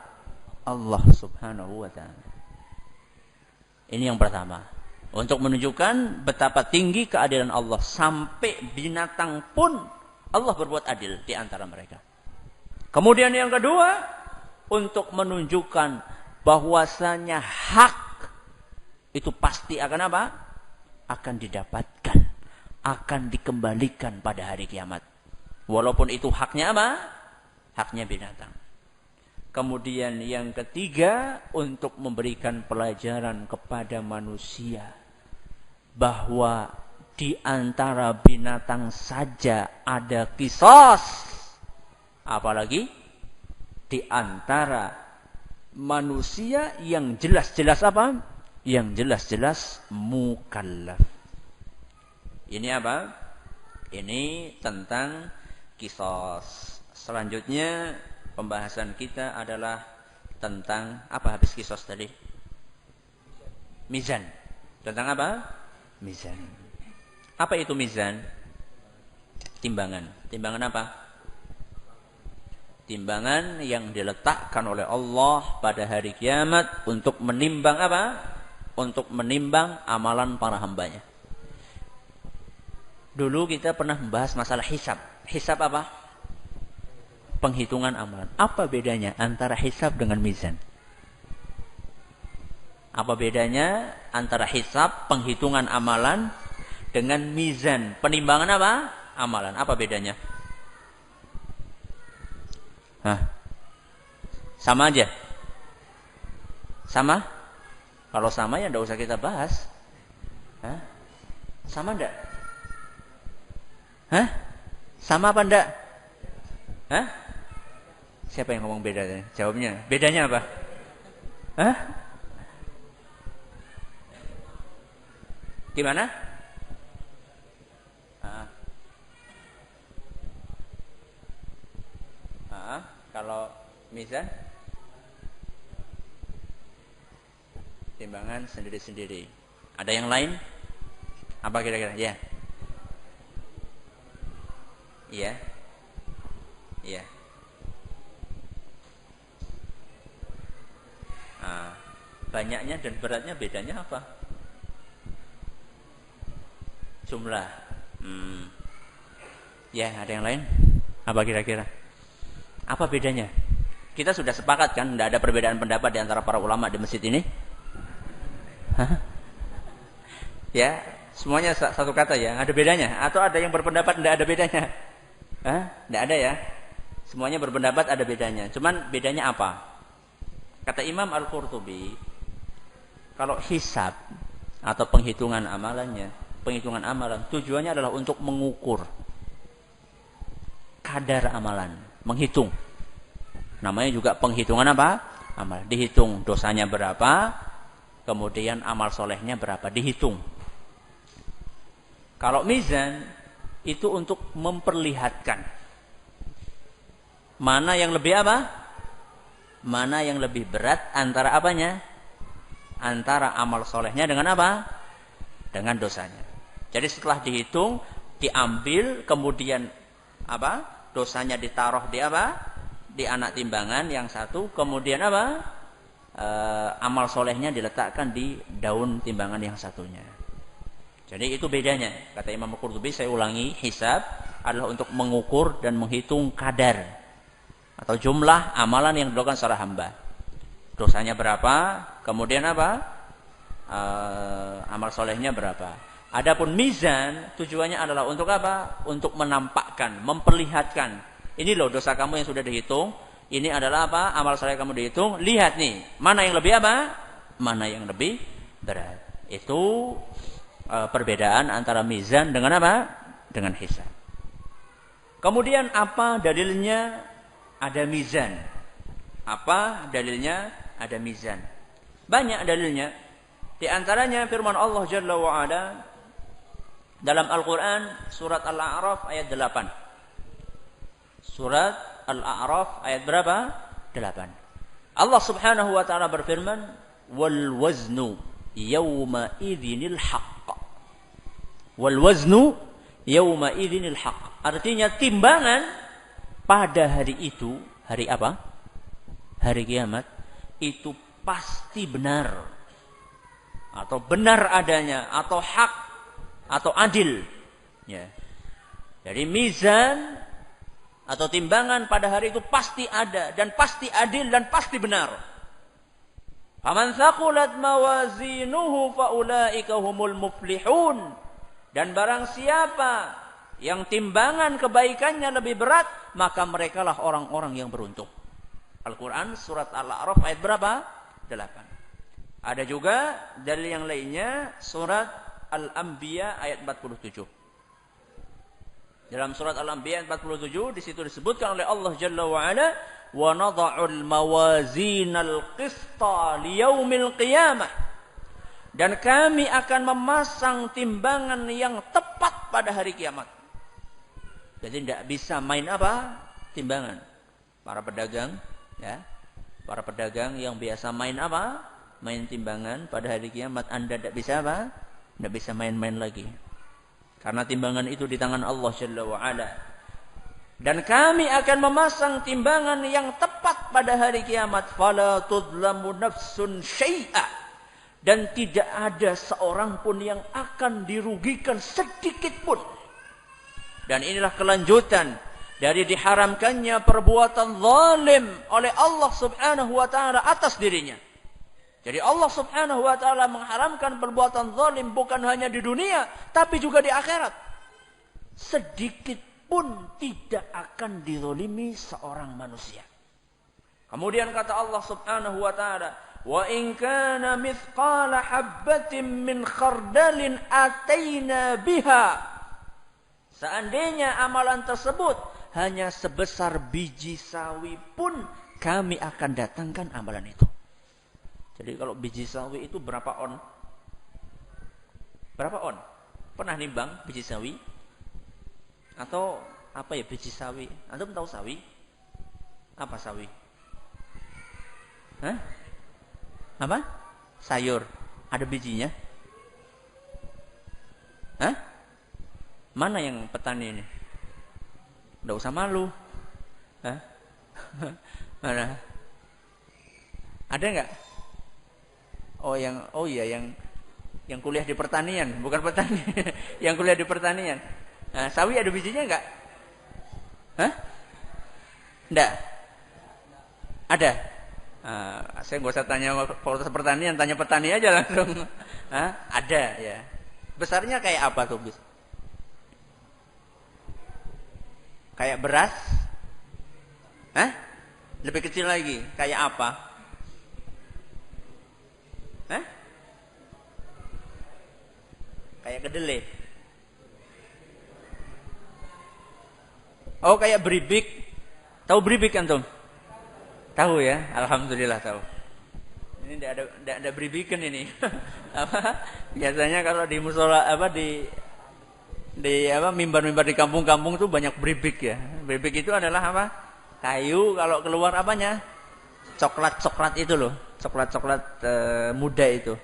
Allah Subhanahu wa ta'ala. Ini yang pertama. Untuk menunjukkan betapa tinggi keadilan Allah. Sampai binatang pun Allah berbuat adil di antara mereka. Kemudian yang kedua, untuk menunjukkan bahwasanya hak itu pasti akan apa? Akan didapatkan. Akan dikembalikan pada hari kiamat. Walaupun itu haknya apa? Haknya binatang. Kemudian yang ketiga, untuk memberikan pelajaran kepada manusia bahwa di antara binatang saja ada qisas, apalagi di antara manusia yang jelas-jelas apa? Yang jelas-jelas mukallaf. Ini apa? Ini tentang qisas. Selanjutnya pembahasan kita adalah tentang apa habis qisas tadi? Mizan. Tentang apa? Mizan. Apa itu mizan? Timbangan. Timbangan apa? Timbangan yang diletakkan oleh Allah pada hari kiamat untuk menimbang apa? Untuk menimbang amalan para hambanya. Dulu kita pernah membahas masalah hisab. Hisab apa? Penghitungan amalan. Apa bedanya antara hisab dengan mizan? Apa bedanya antara hisab, penghitungan amalan, dengan mizan, penimbangan apa? Amalan. Apa bedanya? Hah? Sama aja? Sama? Kalau sama ya tidak usah kita bahas. Hah? Sama enggak? Hah? Sama apa enggak? Hah? Siapa yang ngomong beda? Jawabnya. Bedanya apa? Hah? Gimana? Kalau mizan, timbangan sendiri-sendiri. Ada yang lain? Apa kira-kira? Ya. Iya. Iya. Banyaknya dan beratnya bedanya apa? Jumlah. Ya, ada yang lain? Apa kira-kira? Apa bedanya? Kita sudah sepakat kan, tidak ada perbedaan pendapat di antara para ulama di masjid ini? Hah? Ya, semuanya satu kata ya, ada bedanya? Atau ada yang berpendapat tidak ada bedanya? Hah? Tidak ada ya? Semuanya berpendapat ada bedanya. Cuman bedanya apa? Kata Imam Al-Qurtubi, kalau hisab atau penghitungan amalannya, penghitungan amalan tujuannya adalah untuk mengukur kadar amalan, menghitung. Namanya juga penghitungan apa? Amal. Dihitung dosanya berapa, kemudian amal solehnya berapa, dihitung. Kalau mizan itu untuk memperlihatkan mana yang lebih apa? Mana yang lebih berat antara apanya? Antara amal solehnya dengan apa? Dengan dosanya. Jadi setelah dihitung, diambil, kemudian apa? Dosanya ditaruh di apa? Di anak timbangan yang satu, kemudian apa? Amal solehnya diletakkan di daun timbangan yang satunya. Jadi itu bedanya. Kata Imam Qurtubi, saya ulangi, hisab adalah untuk mengukur dan menghitung kadar atau jumlah amalan yang dilakukan seorang hamba. Dosanya berapa, kemudian apa? Amal solehnya berapa. Adapun mizan tujuannya adalah untuk apa? Untuk menampakkan, memperlihatkan. Ini loh dosa kamu yang sudah dihitung. Ini adalah apa? Amal soleh kamu dihitung. Lihat nih, mana yang lebih apa? Mana yang lebih berat. Itu perbedaan antara mizan dengan apa? Dengan hisab. Kemudian apa dalilnya ada mizan? Apa dalilnya ada mizan? Banyak dalilnya. Di antaranya firman Allah Jalla wa Ala dalam Al-Quran surat Al-A'raf ayat 8. Surat Al-A'raf ayat berapa? 8. Allah Subhanahu wa taala berfirman, "Wal waznu yawma idzinil haqq." Wal waznu yawma idzinil haqq. Artinya timbangan pada hari itu, hari apa? Hari kiamat itu pasti benar. Atau benar adanya, atau hak, atau adil. Ya. Jadi mizan atau timbangan pada hari itu pasti ada dan pasti adil dan pasti benar. Faman thaqulat mawazinuhu faulaika humul muflihun. Dan barang siapa yang timbangan kebaikannya lebih berat, maka merekalah orang-orang yang beruntung. Al-Quran surat Al-A'raf ayat berapa? 8. Ada juga dalil yang lainnya surat Al-Anbiya ayat 47. Dalam surat Al-Anbiya ayat 47 di situ disebutkan oleh Allah Jalla wa Ala, "Wa nadha'ul mawazinal qista liyaumil qiyamah." Dan kami akan memasang timbangan yang tepat pada hari kiamat. Jadi tidak bisa main apa? Timbangan. Para pedagang, ya. Para pedagang yang biasa main apa? Main timbangan pada hari kiamat, Anda tidak bisa apa? Tidak bisa main-main lagi. Karena timbangan itu di tangan Allah Jalla wa Ala. Dan kami akan memasang timbangan yang tepat pada hari kiamat. Fala tudlamu nafsun syai'a. Dan tidak ada seorang pun yang akan dirugikan sedikit pun. Dan inilah kelanjutan dari diharamkannya perbuatan zalim oleh Allah Subhanahu wa taala atas dirinya. Jadi Allah Subhanahu wa taala mengharamkan perbuatan zalim bukan hanya di dunia, tapi juga di akhirat. Sedikit pun tidak akan dizalimi seorang manusia. Kemudian kata Allah Subhanahu wa taala, "Wa in kana mithqala habbatin min khardalin ataina biha." Seandainya amalan tersebut hanya sebesar biji sawi pun, kami akan datangkan amalan itu. Jadi kalau biji sawi itu berapa on? Berapa on? Pernah nimbang biji sawi? Atau apa ya biji sawi? Antum tahu sawi? Apa sawi? Hah? Apa? Sayur. Ada bijinya? Hah? Mana yang petani ini? Nggak usah malu. Hah? Mana? Ada nggak? Oh iya yang kuliah di pertanian, bukan petani. Yang kuliah di pertanian. Nah, sawi ada bijinya enggak? Hah? Enggak. Ada. Saya nggak usah tanya Fakultas Pertanian, tanya petani aja langsung. Ada ya. Besarnya kayak apa tuh, bis? Kayak beras? Hah? Lebih kecil lagi. Kayak apa? Hah? Kayak kedelai. Oh, kayak beribik. Tahu beribik kan, Tom? Tahu ya? Alhamdulillah tahu. Ini tidak ada beribikan ini. Biasanya kalau di musola di mimbar-mimbar di kampung-kampung tuh banyak beribik ya. Beribik itu adalah apa? Kayu kalau keluar apanya? Coklat-coklat itu loh. Coklat-coklat muda itu.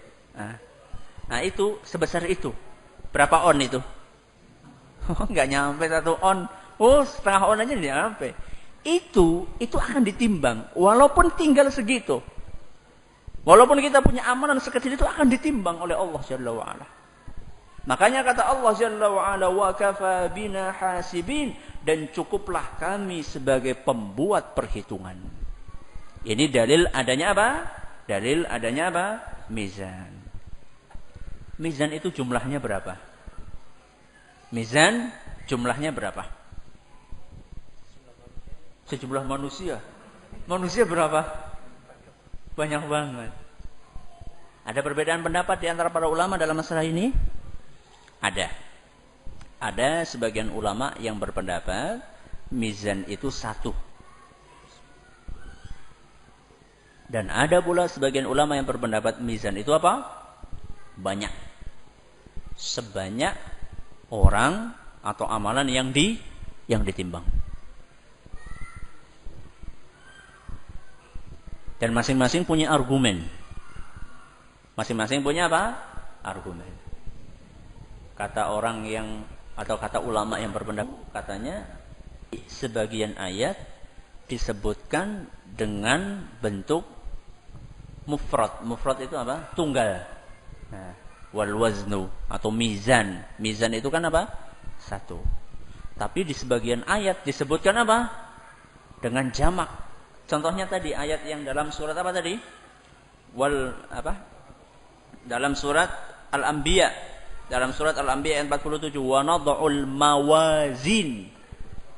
Nah, itu sebesar itu. Berapa on itu? Enggak nyampe 1 on. Setengah on aja tidak nyampe. Itu akan ditimbang walaupun tinggal segitu. Walaupun kita punya amalan sekecil itu akan ditimbang oleh Allah Jalla wa ala. Makanya kata Allah Jalla wa ala, wa kafa bina hasibin, dan cukuplah kami sebagai pembuat perhitungan. Ini dalil adanya apa? Dalil adanya apa? Mizan. Mizan itu jumlahnya berapa? Mizan jumlahnya berapa? Sejumlah manusia. Manusia berapa? Banyak banget. Ada perbedaan pendapat di antara para ulama dalam masalah ini? Ada. Ada sebagian ulama yang berpendapat mizan itu 1. Dan ada pula sebagian ulama yang berpendapat mizan itu apa? Banyak. Sebanyak orang atau amalan yang ditimbang. Dan masing-masing punya argumen. Masing-masing punya apa? Argumen. Kata orang yang atau kata ulama yang berpendapat, katanya sebagian ayat disebutkan dengan bentuk mufrad. Mufrad itu apa? Tunggal. Wal waznu atau mizan. Mizan itu kan apa? 1. Tapi di sebagian ayat disebutkan apa? Dengan jamak. Contohnya tadi ayat yang dalam surat apa tadi? Dalam surat Al-Anbiya. Dalam surat Al-Anbiya ayat 47, wa nad'ul mawazin.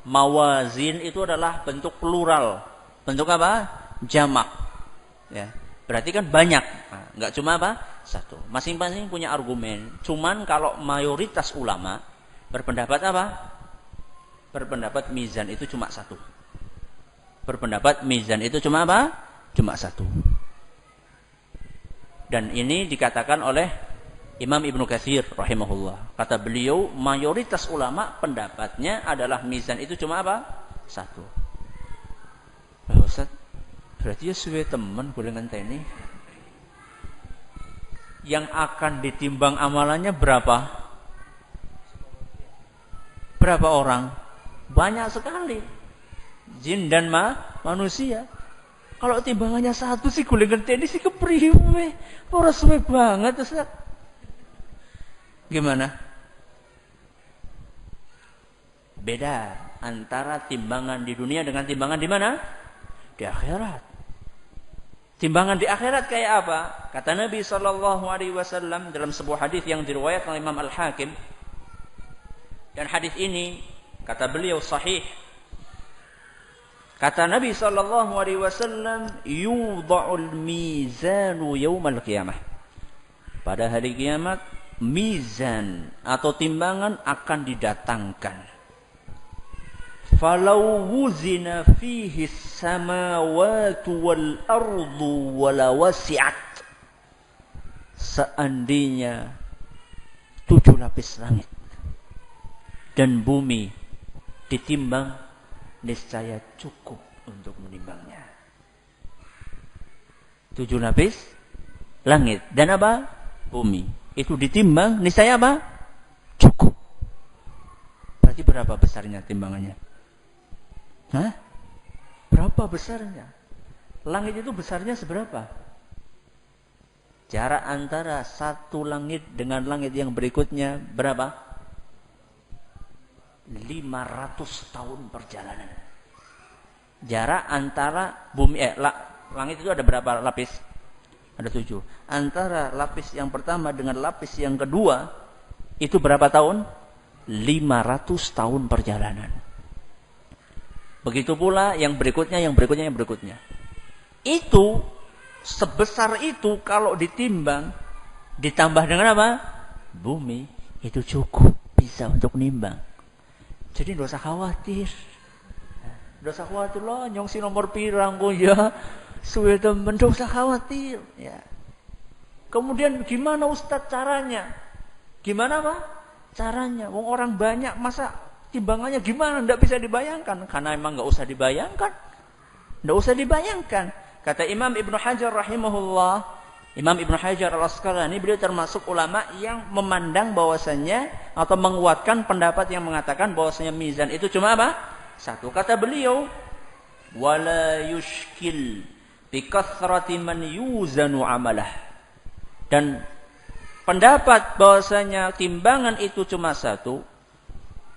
Mawazin itu adalah bentuk plural. Bentuk apa? Jamak. Ya. Berarti kan banyak. Enggak cuma apa? 1. Masing-masing punya argumen. Cuman kalau mayoritas ulama berpendapat apa? Berpendapat mizan itu cuma 1. Berpendapat mizan itu cuma apa? Cuma 1. Dan ini dikatakan oleh Imam Ibnu Katsir rahimahullah. Kata beliau, mayoritas ulama pendapatnya adalah mizan itu cuma apa? 1. Ustaz, berarti ya suwe teman boleh ngenteni. Yang akan ditimbang amalannya berapa? Berapa orang? Banyak sekali. Jin dan manusia. Kalau timbangannya 1 sih gue ngenteni sih kepriwe. Ora suwe banget Ustaz. Gimana? Beda antara timbangan di dunia dengan timbangan di mana? Di akhirat. Timbangan di akhirat kayak apa? Kata Nabi SAW dalam sebuah hadis yang diriwayatkan oleh Imam Al-Hakim. Dan hadis ini kata beliau sahih. Kata Nabi SAW, yudha'ul mizanu yawmal qiyamah. Pada hari kiamat, mizan atau timbangan akan didatangkan. Falau wuzina fihi samawatu wal ardu wala wasi'at. Seandainya 7 lapis langit dan bumi ditimbang, niscaya cukup untuk menimbangnya. 7 lapis langit dan apa? Bumi. Itu ditimbang, niscaya apa? Cukup. Berarti berapa besarnya timbangannya? Berapa besarnya? Langit itu besarnya seberapa? Jarak antara satu langit dengan langit yang berikutnya berapa? 500 tahun perjalanan. Jarak antara bumi langit itu ada berapa lapis? Ada 7. Antara lapis yang pertama dengan lapis yang kedua itu berapa tahun? 500 tahun perjalanan. Begitu pula yang berikutnya. Itu sebesar itu kalau ditimbang ditambah dengan apa? Bumi, itu cukup bisa untuk nimbang. Jadi enggak usah khawatir. Enggak usah khawatir lah nyongsi nomor pirang kok ya. Suwe temen enggak usah khawatir ya. Kemudian gimana Ustaz caranya? Gimana Pak? Caranya? Wong orang banyak masa timbangannya gimana? Enggak bisa dibayangkan. Karena emang enggak usah dibayangkan. Enggak usah dibayangkan. Kata Imam Ibnu Hajar rahimahullah, Imam Ibnu Hajar Al-Asqalani, beliau termasuk ulama yang memandang bahwasanya atau menguatkan pendapat yang mengatakan bahwasanya mizan itu cuma apa? Satu. Kata beliau, wala yushkil bi kathrati man yuzanu amalah. Dan pendapat bahwasanya timbangan itu cuma satu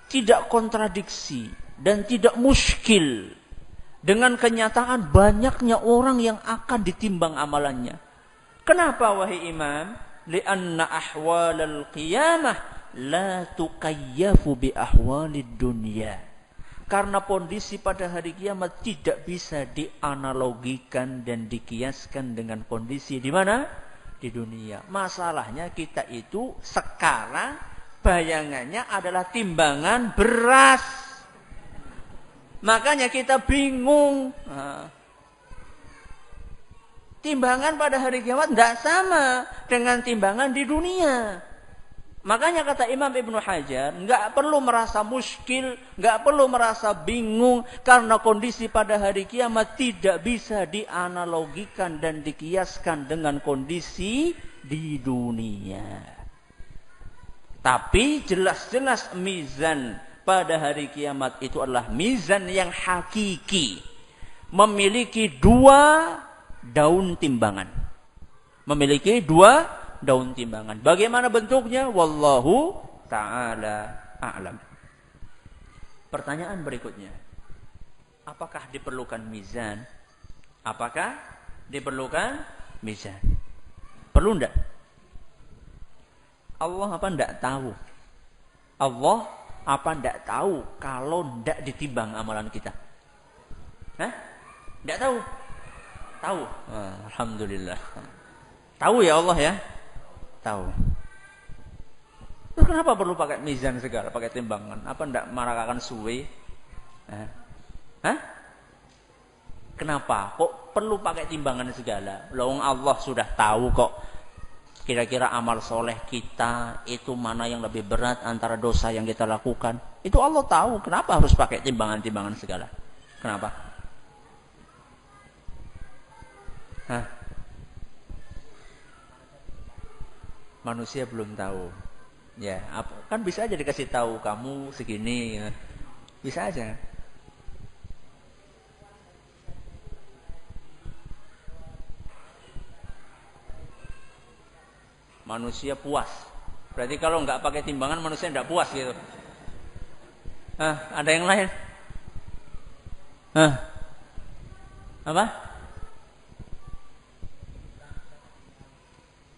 tidak kontradiksi dan tidak muskil dengan kenyataan banyaknya orang yang akan ditimbang amalannya. Kenapa wahai imam? Lianna ahwalal qiyamah la tuqayyafu bi ahwalid dunya. Karena kondisi pada hari kiamat tidak bisa dianalogikan dan dikiaskan dengan kondisi di mana? Di dunia. Masalahnya kita itu sekarang bayangannya adalah timbangan beras. Makanya kita bingung. Timbangan pada hari kiamat tidak sama dengan timbangan di dunia. Makanya kata Imam Ibnu Hajar, nggak perlu merasa muskil, nggak perlu merasa bingung, karena kondisi pada hari kiamat tidak bisa dianalogikan dan dikiaskan dengan kondisi di dunia. Tapi jelas-jelas mizan pada hari kiamat itu adalah mizan yang hakiki, memiliki 2 daun timbangan. Memiliki 2 daun timbangan. Bagaimana bentuknya? Wallahu ta'ala a'lam. Pertanyaan berikutnya. Apakah diperlukan mizan? Apakah diperlukan mizan? Perlu enggak? Allah apa enggak tahu? Allah apa enggak tahu kalau enggak ditimbang amalan kita? Hah? Enggak tahu? Tahu. Alhamdulillah. Tahu ya Allah ya? Tahu. Terus kenapa perlu pakai mizan segala, pakai timbangan? Apa ndak marakakan suwe? Hah? Kenapa? Kok perlu pakai timbangan segala? Loh Allah sudah tahu kok. Kira-kira amal soleh kita itu mana yang lebih berat antara dosa yang kita lakukan? Itu Allah tahu. Kenapa harus pakai timbangan-timbangan segala? Kenapa? Hah? Manusia belum tahu. Ya, kan bisa aja dikasih tahu kamu segini. Ya. Bisa aja. Manusia puas. Berarti kalau nggak pakai timbangan manusia nggak puas gitu. Ada yang lain? Apa?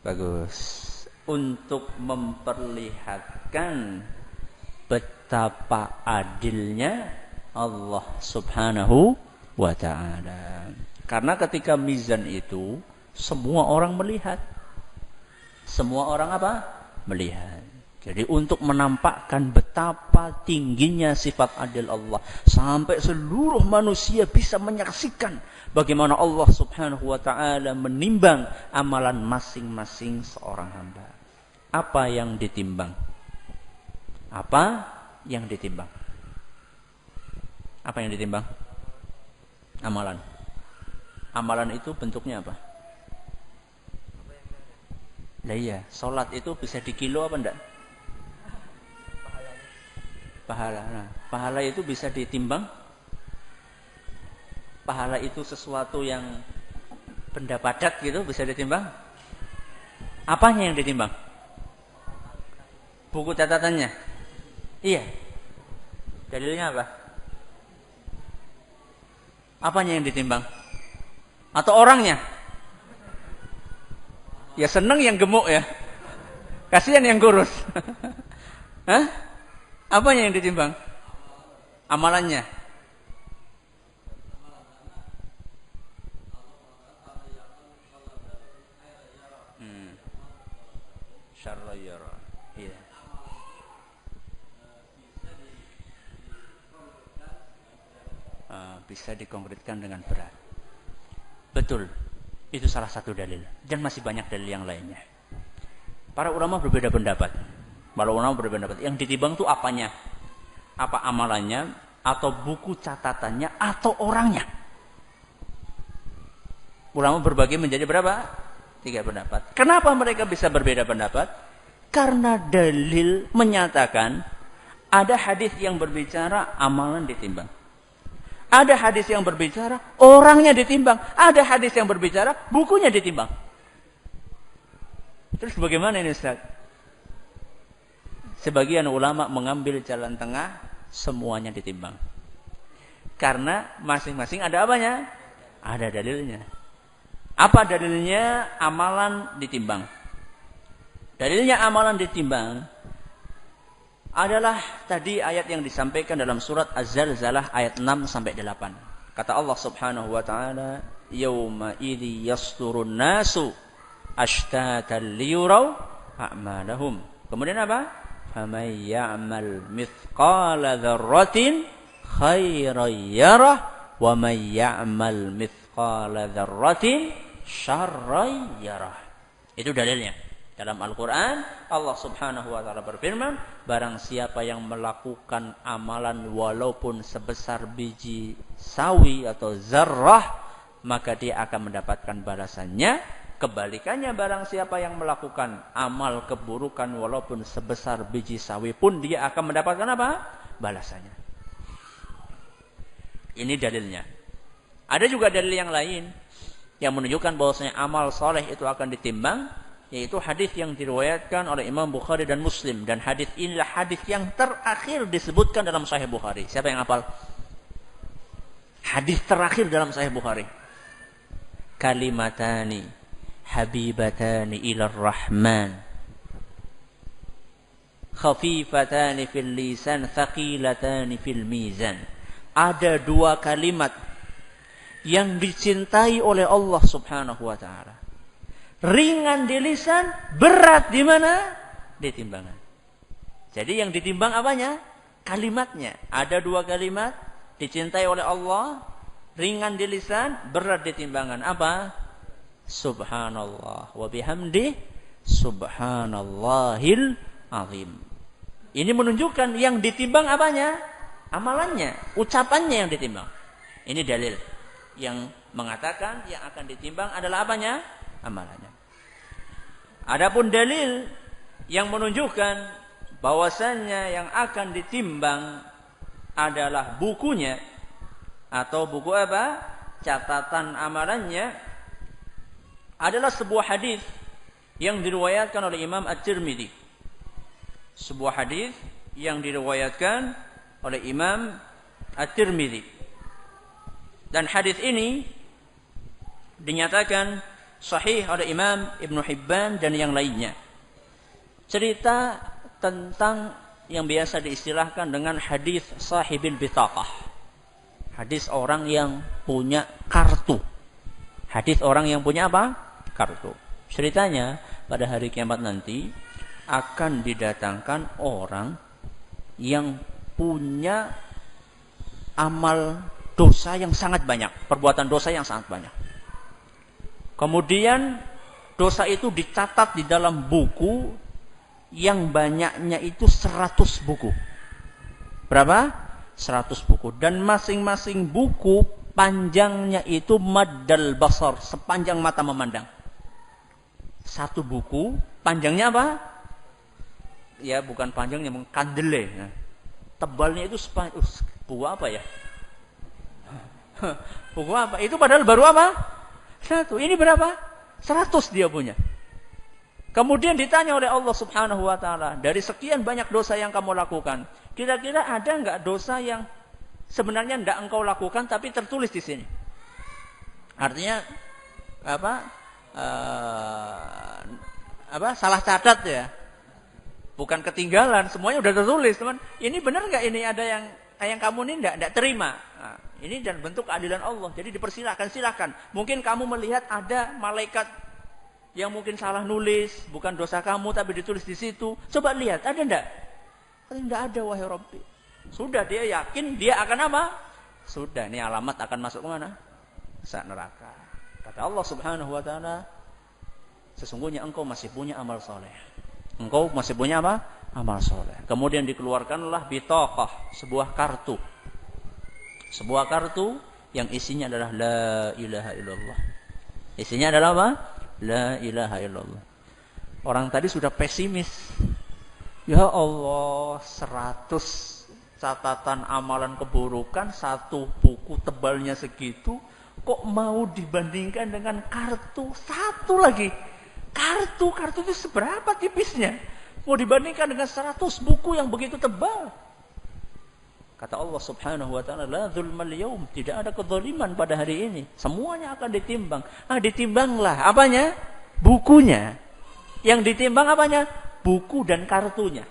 Bagus. Untuk memperlihatkan betapa adilnya Allah Subhanahu wa ta'ala. Karena ketika mizan itu semua orang melihat. Semua orang apa? Melihat. Jadi untuk menampakkan betapa tingginya sifat adil Allah sampai seluruh manusia bisa menyaksikan bagaimana Allah Subhanahu wa ta'ala menimbang amalan masing-masing seorang hamba. Apa yang ditimbang? Apa yang ditimbang? Apa yang ditimbang? Amalan. Amalan itu bentuknya apa? Lah iya, salat itu bisa dikilo apa enggak? Pahala. Nah, pahala itu bisa ditimbang? Pahala itu sesuatu yang benda padat gitu, bisa ditimbang? Apanya yang ditimbang? Buku catatannya? Iya. Dalilnya apa? Apanya yang ditimbang? Atau orangnya? Ya seneng yang gemuk ya. Kasihan yang kurus. Hah? Apanya yang ditimbang? Amalannya. Syarrayara. Iya. Bisa dikonkretkan dengan berat. Betul. Itu salah satu dalil. Dan masih banyak dalil yang lainnya. Para ulama berbeda pendapat. Yang ditimbang itu apanya? Apa amalannya? Atau buku catatannya? Atau orangnya? Ulama berbagi menjadi berapa? 3 pendapat. Kenapa mereka bisa berbeda pendapat? Karena dalil menyatakan ada hadis yang berbicara amalan ditimbang. Ada hadis yang berbicara orangnya ditimbang. Ada hadis yang berbicara bukunya ditimbang. Terus bagaimana ini Ustaz? Sebagian ulama mengambil jalan tengah, semuanya ditimbang. Karena masing-masing ada apanya? Ada dalilnya. Apa dalilnya? Amalan ditimbang. Dalilnya amalan ditimbang adalah tadi ayat yang disampaikan dalam surat Az-Zalzalah ayat 6 sampai 8. Kata Allah Subhanahu wa taala, "Yauma idzi yasturun nasu ashtatan liyuraw a'malahum." Kemudian apa? "Faman ya'mal mithqala dzarratin khairan yarah wa man ya'mal mithqala dzarratin syarran yarah." Itu dalilnya. Dalam Al-Quran, Allah Subhanahu wa ta'ala berfirman, barang siapa yang melakukan amalan walaupun sebesar biji sawi atau zarrah, maka dia akan mendapatkan balasannya. Kebalikannya, barang siapa yang melakukan amal keburukan walaupun sebesar biji sawi pun, dia akan mendapatkan apa? Balasannya. Ini dalilnya. Ada juga dalil yang lain yang menunjukkan bahwasanya amal soleh itu akan ditimbang, yaitu hadis yang diriwayatkan oleh Imam Bukhari dan Muslim, dan hadis inilah hadis yang terakhir disebutkan dalam Sahih Bukhari. Siapa yang hafal? Hadis terakhir dalam Sahih Bukhari. Kalimatani habibatani ilar rahman khafifatani fil lisan thaqilatani fil mizan. Ada 2 kalimat yang dicintai oleh Allah Subhanahu wa taala. Ringan di lisan, berat di mana? Di timbangan. Jadi yang ditimbang apanya? Kalimatnya. Ada 2 kalimat dicintai oleh Allah, ringan di lisan, berat di timbangan. Apa? Subhanallah wa bihamdi subhanallahil azim. Ini menunjukkan yang ditimbang apanya? Amalannya, ucapannya yang ditimbang. Ini dalil yang mengatakan yang akan ditimbang adalah apanya? Amalannya. Adapun dalil yang menunjukkan bahwasannya yang akan ditimbang adalah bukunya atau buku apa? Catatan amalannya adalah sebuah hadis yang diriwayatkan oleh Imam At-Tirmidzi. Sebuah hadis yang diriwayatkan oleh Imam At-Tirmidzi. Dan hadis ini dinyatakan sahih oleh Imam Ibn Hibban dan yang lainnya. Cerita tentang yang biasa diistilahkan dengan hadis sahibil bitaqah. Hadis orang yang punya kartu. Hadis orang yang punya apa? Kartu. Ceritanya pada hari kiamat nanti akan didatangkan orang yang punya amal dosa yang sangat banyak, perbuatan dosa yang sangat banyak. Kemudian dosa itu dicatat di dalam buku yang banyaknya itu 100 buku. Berapa? 100 buku. Dan masing-masing buku panjangnya itu maddal basar, sepanjang mata memandang. Satu buku panjangnya apa? Ya bukan panjangnya, kandele. Nah, tebalnya itu buku apa ya? Buku apa? Itu padahal baru apa? 1. Ini berapa? 100 dia punya. Kemudian ditanya oleh Allah Subhanahu wa taala, dari sekian banyak dosa yang kamu lakukan, kira-kira ada enggak dosa yang sebenarnya enggak engkau lakukan tapi tertulis di sini? Artinya apa? Salah catat ya. Bukan ketinggalan, semuanya udah tertulis, teman. Ini benar enggak ini ada yang kamu ini enggak terima? Nah, ini dan bentuk keadilan Allah. Jadi silakan. Mungkin kamu melihat ada malaikat yang mungkin salah nulis, bukan dosa kamu tapi ditulis di situ. Coba lihat, ada enggak? Enggak ada, wahai Rabbi. Sudah, dia yakin dia akan apa? Sudah, ini alamat akan masuk ke mana? Saat neraka. Kata Allah Subhanahu wa taala, sesungguhnya engkau masih punya amal soleh. Engkau masih punya apa? Amal soleh. Kemudian dikeluarkanlah bitaqah, sebuah kartu. Sebuah kartu yang isinya adalah la ilaha illallah. Isinya adalah apa? La ilaha illallah. Orang tadi sudah pesimis. Ya Allah, 100 catatan amalan keburukan, satu buku tebalnya segitu, kok mau dibandingkan dengan kartu satu lagi? Kartu itu seberapa tipisnya? Mau dibandingkan dengan 100 buku yang begitu tebal? Kata Allah Subhanahu wa taala, la dzulmal yaum, tidak ada kezaliman pada hari ini. Semuanya akan ditimbang. Ditimbanglah apanya? Bukunya. Yang ditimbang apanya? Buku dan kartunya.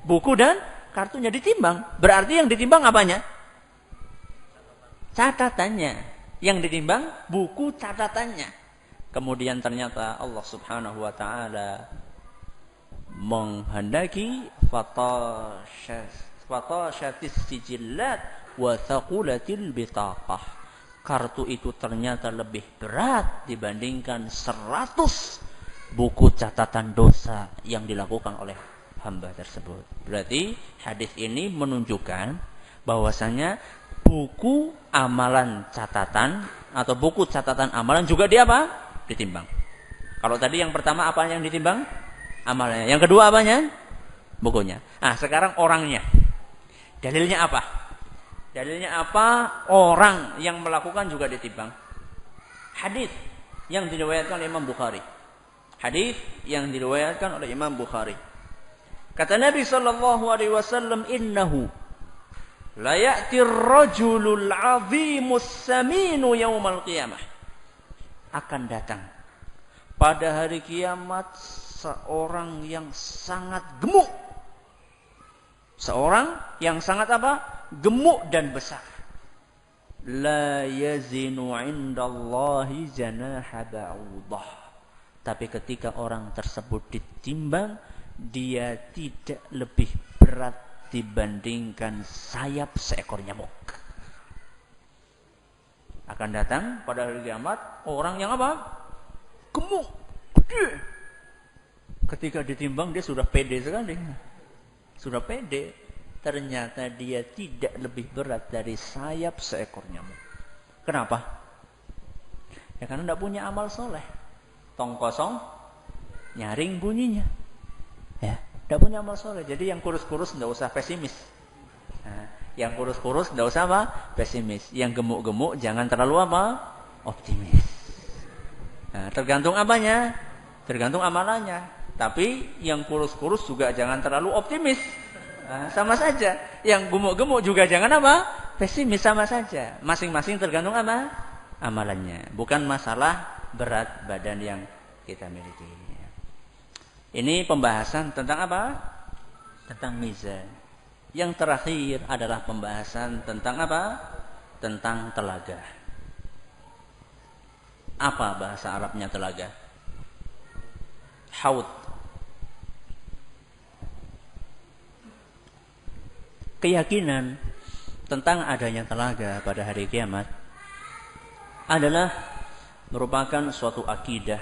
Buku dan kartunya ditimbang. Berarti yang ditimbang apanya? Catatannya. Yang ditimbang buku catatannya. Kemudian ternyata Allah Subhanahu wa taala menghendaki fatashatis sijillat wa thaqulatil bitaqah. Kartu itu ternyata lebih berat dibandingkan 100 buku catatan dosa yang dilakukan oleh hamba tersebut. Berarti hadis ini menunjukkan bahwasanya buku amalan catatan atau buku catatan amalan juga ditimbang. Kalau tadi yang pertama apa yang ditimbang? Amalnya. Yang kedua apanya? Bukunya. Sekarang orangnya. Dalilnya apa? Dalilnya apa? Orang yang melakukan juga ditimbang. Hadis yang diriwayatkan oleh Imam Bukhari. Hadis yang diriwayatkan oleh Imam Bukhari. Kata Nabi sallallahu alaihi wasallam, "Innahu la ya'ti ar-rajulul 'azimus saminu yaumal qiyamah." Akan datang pada hari kiamat seorang yang sangat gemuk. Seorang yang sangat apa? Gemuk dan besar. La yazinu 'indallahi janaha ba'udah. Tapi ketika orang tersebut ditimbang, dia tidak lebih berat dibandingkan sayap seekor nyamuk. Akan datang pada hari kiamat orang yang apa? Gemuk, gede. Ketika ditimbang dia sudah pede sekali. Sudah pede. Ternyata dia tidak lebih berat dari sayap seekor nyamuk. Kenapa? Ya karena tidak punya amal soleh. Tong kosong, nyaring bunyinya. Ya, tidak punya amal soleh. Jadi yang kurus-kurus tidak usah pesimis. Yang kurus-kurus tidak usah apa? Pesimis. Yang gemuk-gemuk jangan terlalu apa? Optimis. Tergantung apanya? Tergantung amalannya. Tapi yang kurus-kurus juga jangan terlalu optimis. Sama saja. Yang gemuk-gemuk juga jangan apa? Pesimis, sama saja. Masing-masing tergantung apa? Amalannya. Bukan masalah berat badan yang kita miliki. Ini pembahasan tentang apa? Tentang mizan. Yang terakhir adalah pembahasan tentang apa? Tentang telaga. Apa bahasa Arabnya telaga? Haud. Keyakinan tentang adanya telaga pada hari kiamat adalah merupakan suatu akidah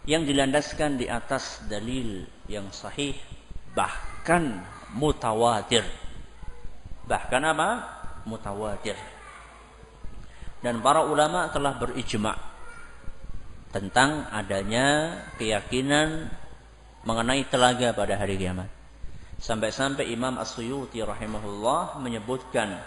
yang dilandaskan di atas dalil yang sahih, bahkan mutawatir. Bahkan apa? Mutawatir. Dan para ulama telah berijma' tentang adanya keyakinan mengenai telaga pada hari kiamat. Sampai-sampai Imam As-Suyuti rahimahullah menyebutkan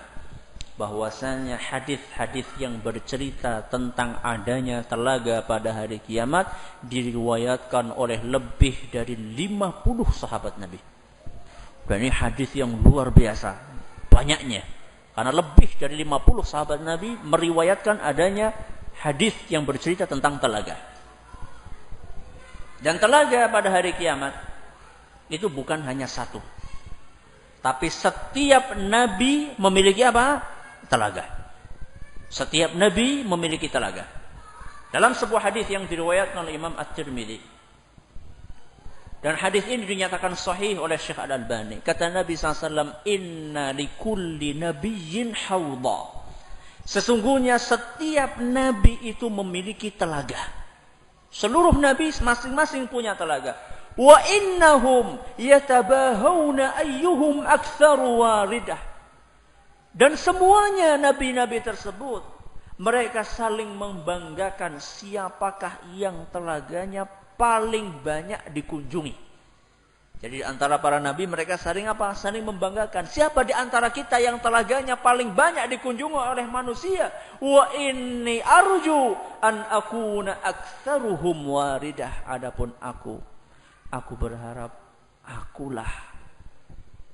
bahwasanya hadis-hadis yang bercerita tentang adanya telaga pada hari kiamat diriwayatkan oleh lebih dari 50 sahabat Nabi. Dan ini hadis yang luar biasa banyaknya. Karena lebih dari 50 sahabat Nabi meriwayatkan adanya hadis yang bercerita tentang telaga. Dan telaga pada hari kiamat itu bukan hanya satu. Tapi setiap nabi memiliki apa? Telaga. Setiap nabi memiliki telaga. Dalam sebuah hadis yang diriwayatkan oleh Imam At-Tirmidzi, dan hadis ini dinyatakan sahih oleh Syekh Al-Albani. Kata Nabi SAW, inna likulli nabiyyin hawda. Sesungguhnya setiap nabi itu memiliki telaga. Seluruh nabi masing-masing punya telaga. Wa innahum yatabahawna ayyuhum aktsaru waridah. Dan semuanya nabi-nabi tersebut mereka saling membanggakan siapakah yang telaganya paling banyak dikunjungi. Jadi antara para nabi mereka saling apa? Saling membanggakan. Siapa di antara kita yang telaganya paling banyak dikunjungi oleh manusia? Wa inni arju an akuna aktsaruhum waridah. Adapun aku berharap akulah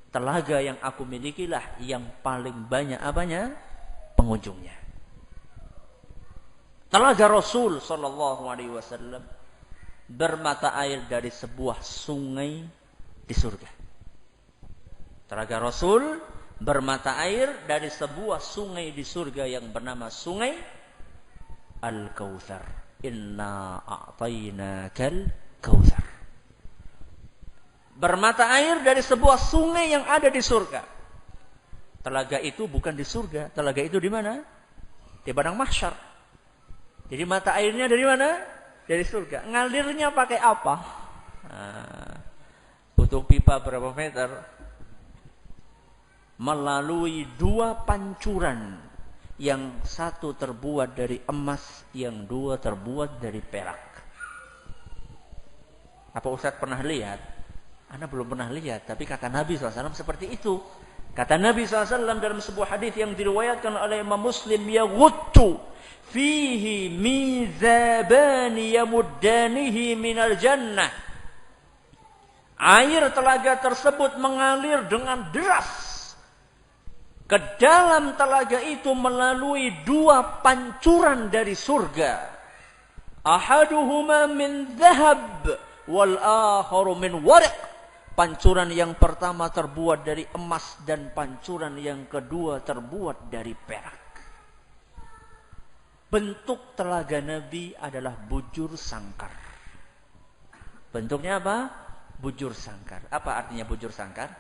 telaga yang aku milikilah yang paling banyak apanya? Pengunjungnya. Telaga Rasul sallallahu alaihi wasallam bermata air dari sebuah sungai di surga. Telaga Rasul bermata air dari sebuah sungai di surga yang bernama Sungai Al-Kautsar. Inna a'tainakal kautsar. Bermata air dari sebuah sungai yang ada di surga. Telaga itu bukan di surga. Telaga itu di mana? Di padang mahsyar. Jadi mata airnya dari mana? Dari surga. Ngalirnya pakai apa? Butuh pipa berapa meter? Melalui 2 pancuran. Yang satu terbuat dari emas, yang 2 terbuat dari perak. Apa Ustaz pernah lihat? Anda belum pernah lihat, tapi kata Nabi SAW seperti itu. Kata Nabi SAW dalam sebuah hadis yang diriwayatkan oleh Imam Muslim, yaghuttu fihi mizabani yamuddanihi minal jannah. Air telaga tersebut mengalir dengan deras. Ke dalam telaga itu melalui 2 pancuran dari surga. Ahaduhuma min dhahab wal akharu min warq. Pancuran yang pertama terbuat dari emas dan pancuran yang kedua terbuat dari perak. Bentuk telaga Nabi adalah bujur sangkar. Bentuknya apa? Bujur sangkar. Apa artinya bujur sangkar?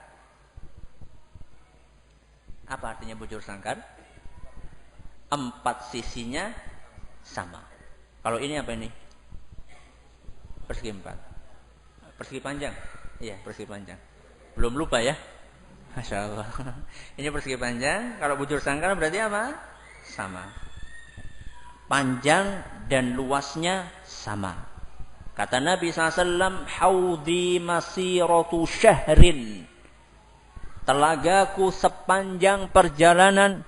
Apa artinya bujur sangkar? 4 sisinya sama. Kalau ini apa ini? Persegi 4. Persegi panjang. Iya, persegi panjang. Belum lupa ya? Masya Allah. Ini persegi panjang. Kalau bujur sangkar berarti apa? Sama. Panjang dan luasnya sama. Kata Nabi SAW, haudi masiratu syahrin. Telagaku sepanjang perjalanan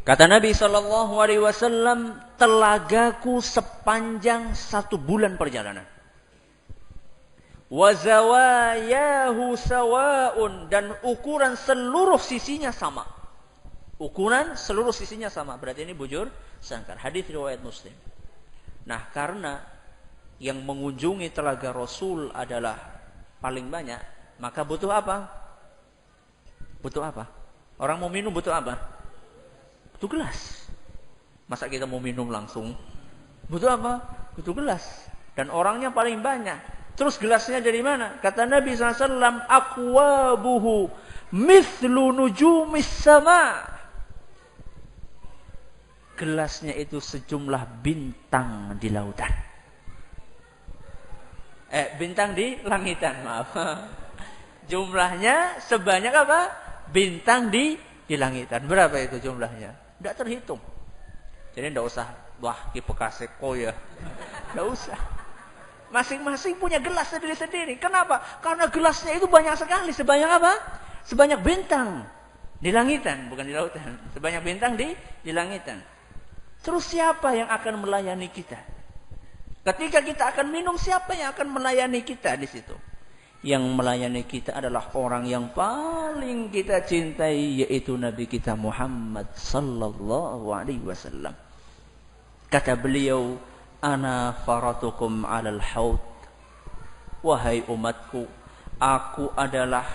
Kata Nabi SAW, telagaku sepanjang 1 bulan perjalanan. Wa zawayahu sawa'un, dan ukuran seluruh sisinya sama. Ukuran seluruh sisinya sama. Berarti ini bujur sangkar. Hadis riwayat Muslim. Nah, karena yang mengunjungi telaga Rasul adalah paling banyak, maka butuh apa? Butuh apa? Orang mau minum butuh apa? Butuh gelas. Masa kita mau minum langsung? Butuh apa? Butuh gelas. Dan orangnya paling banyak. Terus gelasnya dari mana? Kata Nabi SAW, akwabuhu mithlu nujumis sama. Gelasnya itu sejumlah bintang di lautan. Bintang di langitan, maaf. Jumlahnya sebanyak apa? Bintang di langitan. Berapa itu jumlahnya? Tidak terhitung. Jadi tidak usah, wah ki pekaseko ya. Tidak usah. Masing-masing punya gelas sendiri-sendiri. Kenapa? Karena gelasnya itu banyak sekali. Sebanyak apa? Sebanyak bintang di langitan, bukan di lautan. Sebanyak bintang di langitan. Terus siapa yang akan melayani kita? Ketika kita akan minum, siapa yang akan melayani kita di situ? Yang melayani kita adalah orang yang paling kita cintai, yaitu Nabi kita Muhammad sallallahu alaihi wasallam. Kata beliau, ana faratukum 'alal haud. Wahai umatku, aku adalah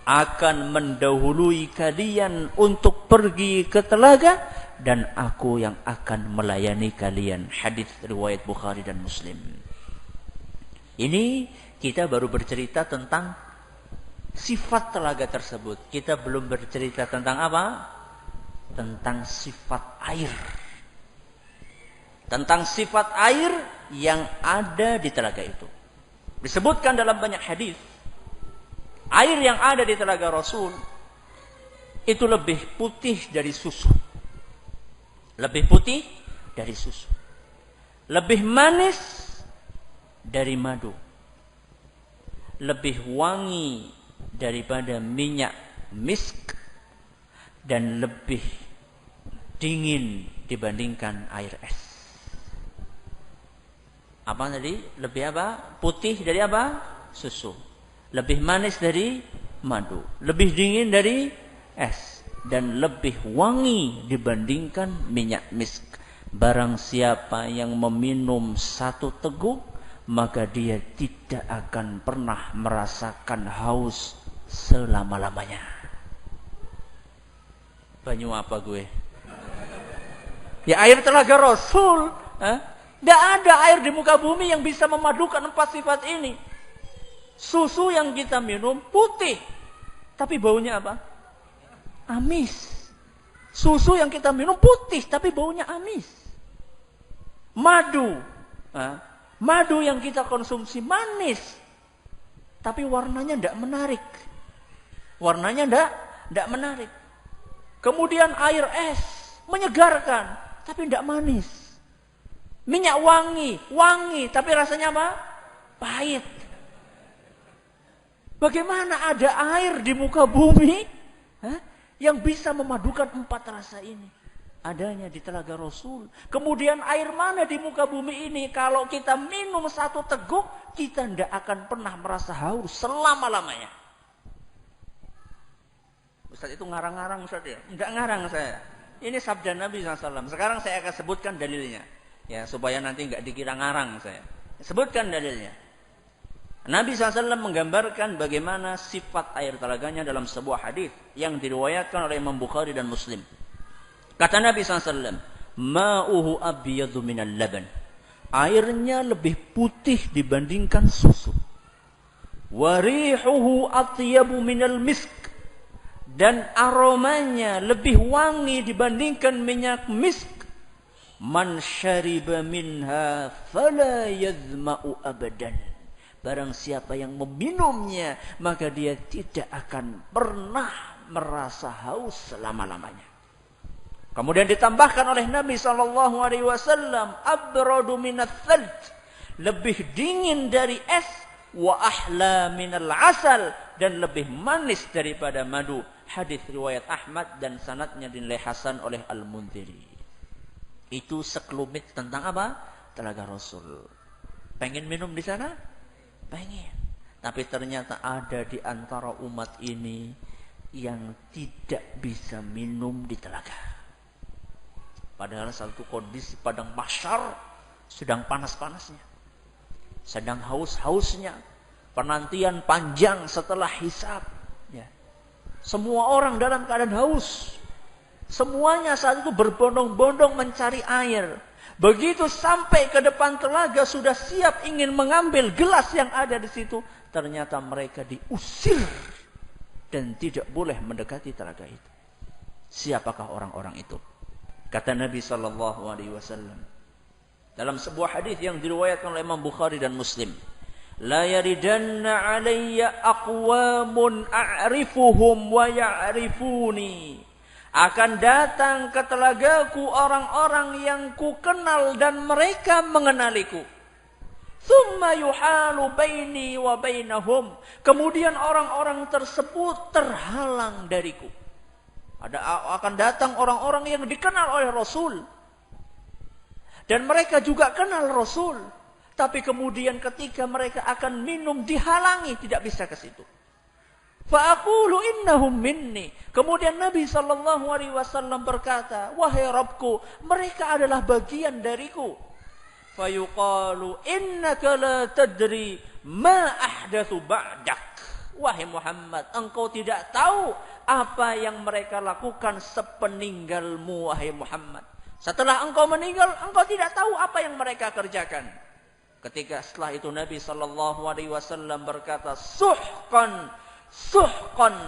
akan mendahului kalian untuk pergi ke telaga, dan aku yang akan melayani kalian. Hadis riwayat Bukhari dan Muslim. Ini kita baru bercerita tentang sifat telaga tersebut. Kita belum bercerita tentang apa? Tentang sifat air. Tentang sifat air yang ada di telaga itu. Disebutkan dalam banyak hadis, air yang ada di telaga Rasul itu lebih putih dari susu. Lebih putih dari susu. Lebih manis dari madu. Lebih wangi daripada minyak misk. Dan lebih dingin dibandingkan air es. Apa tadi? Lebih apa? Putih dari apa? Susu. Lebih manis dari madu. Lebih dingin dari es. Dan lebih wangi dibandingkan minyak misk. Barang siapa yang meminum satu teguk, maka dia tidak akan pernah merasakan haus selama-lamanya. Banyu apa gue? Ya air telaga Rasul. Tidak ada air di muka bumi yang bisa memadukan 4 sifat ini. Susu yang kita minum putih, tapi baunya apa? Amis. Susu yang kita minum putih, tapi baunya amis. Madu. Madu yang kita konsumsi manis, tapi warnanya tidak menarik. Warnanya tidak menarik. Kemudian air es, menyegarkan, tapi tidak manis. Minyak wangi, tapi rasanya apa? Pahit. Bagaimana ada air di muka bumi yang bisa memadukan 4 rasa ini? Adanya di telaga Rasul. Kemudian air mana di muka bumi ini, kalau kita minum satu teguk, kita tidak akan pernah merasa haus selama-lamanya. Ustaz itu ngarang-ngarang Ustaz ya? Tidak ngarang saya. Ini sabda Nabi SAW. Sekarang saya akan sebutkan dalilnya. Ya, supaya nanti nggak dikira ngarang saya. Sebutkan dalilnya. Nabi SAW menggambarkan bagaimana sifat air telaganya dalam sebuah hadis yang diriwayatkan oleh Imam Bukhari dan Muslim. Kata Nabi SAW, ma'uhu abyadu minal laban. Airnya lebih putih dibandingkan susu. Warihuhu atyabu minal misk. Dan aromanya lebih wangi dibandingkan minyak misk. Man syariba minha fala yazma'u abadan. Barang siapa yang meminumnya, maka dia tidak akan pernah merasa haus selama-lamanya. Kemudian ditambahkan oleh Nabi SAW, abradu minat thalj, lebih dingin dari es, wa ahla minal asal, dan lebih manis daripada madu. Hadis riwayat Ahmad dan sanadnya dinilai hasan oleh Al-Mundhiri. Itu sekelumit tentang apa? Telaga Rasul. Pengen minum di sana? Pengen. Tapi ternyata ada di antara umat ini yang tidak bisa minum di telaga. Padahal satu kondisi padang mahsyar sedang panas-panasnya. Sedang haus-hausnya. Penantian panjang setelah hisab. Ya. Semua orang dalam keadaan haus. Semuanya saat itu berbondong-bondong mencari air. Begitu sampai ke depan telaga, sudah siap ingin mengambil gelas yang ada di situ, ternyata mereka diusir dan tidak boleh mendekati telaga itu. Siapakah orang-orang itu? Kata Nabi SAW dalam sebuah hadis yang diriwayatkan oleh Imam Bukhari dan Muslim, la yaridanna alayya aqwamun a'rifuhum wa ya'rifuni. Akan datang ke telagaku orang-orang yang ku kenal dan mereka mengenaliku. Thumma yuhalu baini wa bainahum. Kemudian orang-orang tersebut terhalang dariku. Akan datang orang-orang yang dikenal oleh Rasul. Dan mereka juga kenal Rasul. Tapi kemudian ketika mereka akan minum dihalangi, tidak bisa ke situ. Fa'aqulu innahum minni. Kemudian Nabi SAW berkata, wahai Rabbku, mereka adalah bagian dariku. Fayuqalu innaka la tadri ma ahdatsu ba'dak. Wahai Muhammad, engkau tidak tahu apa yang mereka lakukan sepeninggalmu, wahai Muhammad. Setelah engkau meninggal, engkau tidak tahu apa yang mereka kerjakan. Ketika setelah itu Nabi SAW berkata, Suhqan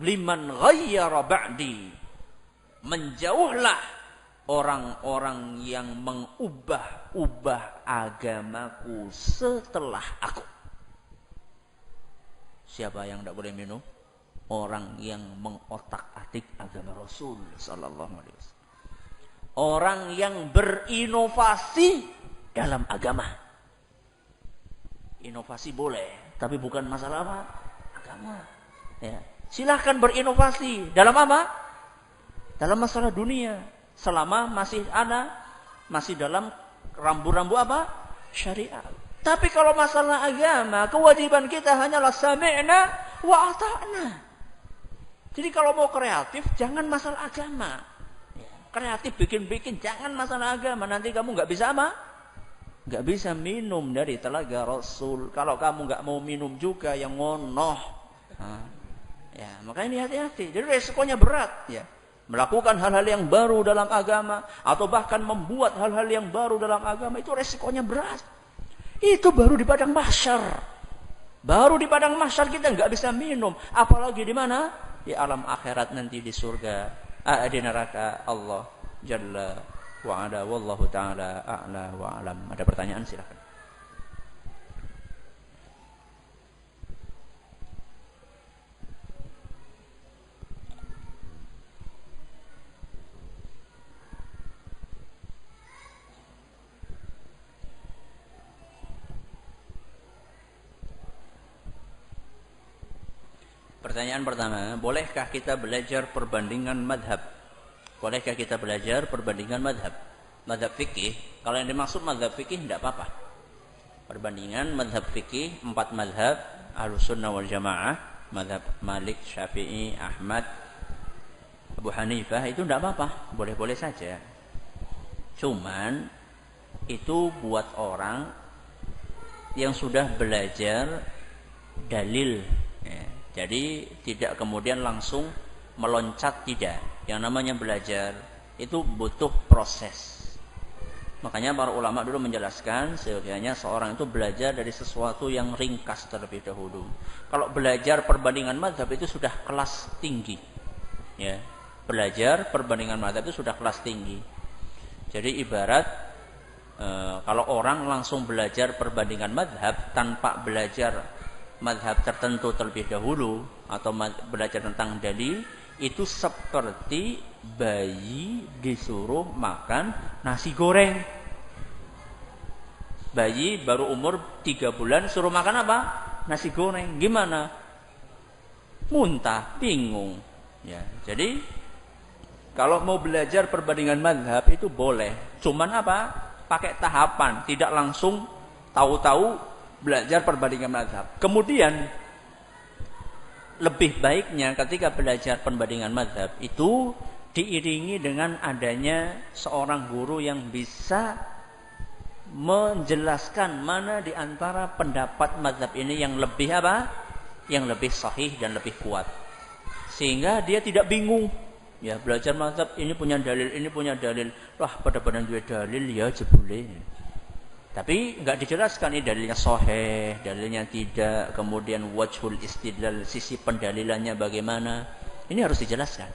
liman ghayyara ba'di. Menjauhlah orang-orang yang mengubah-ubah agamaku setelah aku. Siapa yang tidak boleh minum? Orang yang mengotak-atik agama Rasul sallallahu alaihi wasallam. Orang yang berinovasi dalam agama. Inovasi boleh, tapi bukan masalah apa? Agama. Ya. Silahkan berinovasi dalam apa? Dalam masalah dunia. Selama masih dalam rambu-rambu apa? Syariat. Tapi kalau masalah agama, kewajiban kita hanyalah sami'na wa ata'na. Jadi kalau mau kreatif, jangan masalah agama. Ya. Kreatif bikin-bikin, jangan masalah agama. Nanti kamu nggak bisa apa? Nggak bisa minum dari telaga Rasul. Kalau kamu nggak mau minum juga, yang ngonoh. Ya, makanya ini hati-hati. Jadi resikonya berat. Ya. Melakukan hal-hal yang baru dalam agama, atau bahkan membuat hal-hal yang baru dalam agama, itu resikonya berat. Itu baru di padang mahsyar. Baru di padang mahsyar kita nggak bisa minum. Apalagi di mana? Di alam akhirat nanti di surga. Di neraka Allah Jalla wa'ala. Wallahu ta'ala a'la wa'alam. Ada pertanyaan silakan. Pertanyaan pertama, bolehkah kita belajar perbandingan madhab? Bolehkah kita belajar perbandingan madhab? Madhab fikih, kalau yang dimaksud madhab fikih tidak apa-apa. Perbandingan madhab fikih, 4 madhab, Ahlussunnah wal Jamaah, madhab Malik, Syafi'i, Ahmad, Abu Hanifah, itu tidak apa-apa, boleh-boleh saja. Cuman, itu buat orang yang sudah belajar dalil. Jadi tidak kemudian langsung meloncat, tidak. Yang namanya belajar itu butuh proses. Makanya para ulama dulu menjelaskan seyogyanya seorang itu belajar dari sesuatu yang ringkas terlebih dahulu. Kalau belajar perbandingan mazhab itu sudah kelas tinggi. Ya, belajar perbandingan mazhab itu sudah kelas tinggi. Jadi ibarat kalau orang langsung belajar perbandingan mazhab tanpa belajar mazhab tertentu terlebih dahulu atau belajar tentang dalil, itu seperti bayi disuruh makan nasi goreng. Bayi baru umur 3 bulan suruh makan apa? Nasi goreng. Gimana? Muntah, bingung. Ya, jadi kalau mau belajar perbandingan mazhab itu boleh. Cuman apa? Pakai tahapan, tidak langsung tahu-tahu belajar perbandingan mazhab. Kemudian lebih baiknya ketika belajar perbandingan mazhab itu diiringi dengan adanya seorang guru yang bisa menjelaskan mana di antara pendapat mazhab ini yang lebih apa? Yang lebih sahih dan lebih kuat. Sehingga dia tidak bingung. Ya, belajar mazhab ini punya dalil, ini punya dalil. Wah, pada dua dalil ya jebule. Tapi enggak dijelaskan ini dalilnya sahih, dalilnya tidak, kemudian wajhul istidlal, sisi pendalilannya bagaimana. Ini harus dijelaskan.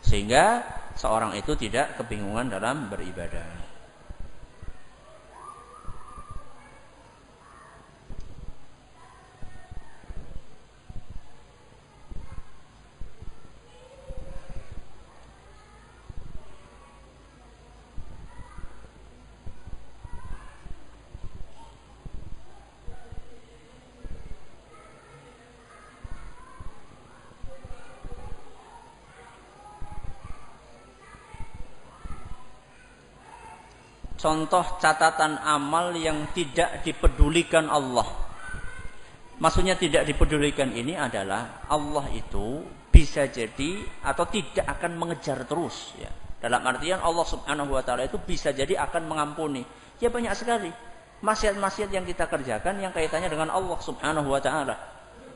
Sehingga seorang itu tidak kebingungan dalam beribadah. contoh catatan amal yang tidak dipedulikan Allah. Maksudnya tidak dipedulikan ini adalah Allah itu bisa jadi atau tidak akan mengejar terus, ya. Dalam artian Allah Subhanahu wa taala itu bisa jadi akan mengampuni. Ya banyak sekali maksiat-maksiat yang kita kerjakan yang kaitannya dengan Allah Subhanahu wa taala.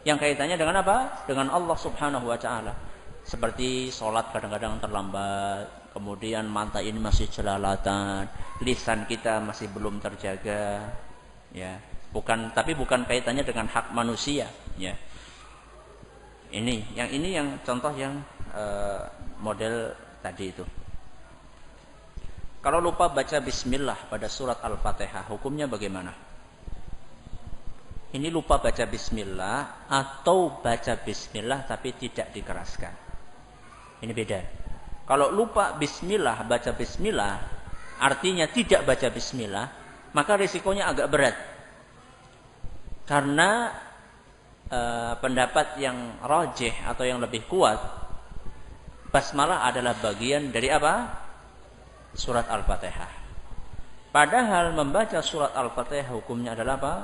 Yang kaitannya dengan apa? Dengan Allah Subhanahu wa taala. Seperti sholat kadang-kadang terlambat, kemudian mata ini masih jelalatan, lisan kita masih belum terjaga, ya. Tapi bukan kaitannya dengan hak manusia, ya. Ini yang contoh yang model tadi itu. Kalau lupa baca bismillah pada surat Al-Fatihah, hukumnya bagaimana? Ini lupa baca bismillah atau baca bismillah tapi tidak dikeraskan. Ini beda. Kalau lupa bismillah, baca bismillah, artinya tidak baca bismillah, maka risikonya agak berat. Karena pendapat yang rajih atau yang lebih kuat, basmalah adalah bagian dari apa? Surat Al-Fatihah. Padahal membaca surat Al-Fatihah hukumnya adalah apa?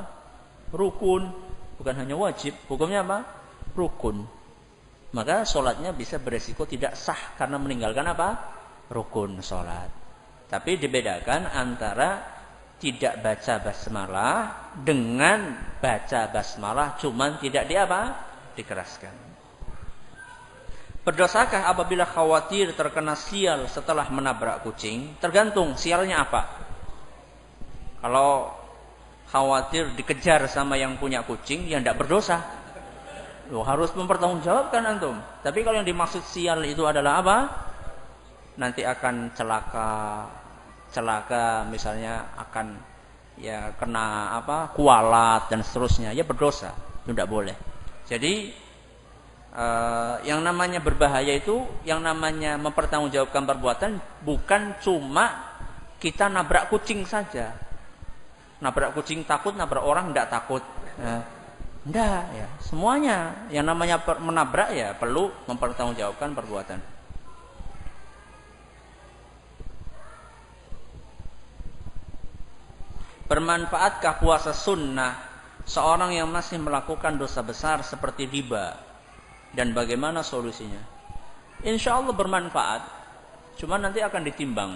Rukun, bukan hanya wajib. Hukumnya apa? Rukun. Maka sholatnya bisa beresiko tidak sah karena meninggalkan apa? Rukun sholat. Tapi dibedakan antara tidak baca basmalah dengan baca basmalah cuman tidak dikeraskan. Berdosakah apabila khawatir terkena sial setelah menabrak kucing? Tergantung sialnya apa. Kalau khawatir dikejar sama yang punya kucing, ya tidak berdosa. Loh, harus mempertanggungjawabkan antum. Tapi kalau yang dimaksud sial itu adalah apa? Nanti akan celaka misalnya akan ya kena apa? Kualat dan seterusnya, ya berdosa. Itu tidak boleh. Jadi yang namanya berbahaya itu, yang namanya mempertanggungjawabkan perbuatan bukan cuma kita nabrak kucing saja. Nabrak kucing takut, nabrak orang tidak takut. Enggak, ya. Semuanya yang namanya menabrak ya perlu mempertanggungjawabkan perbuatan. Bermanfaatkah puasa sunnah seorang yang masih melakukan dosa besar seperti riba, dan bagaimana solusinya? Insya Allah bermanfaat, cuma nanti akan ditimbang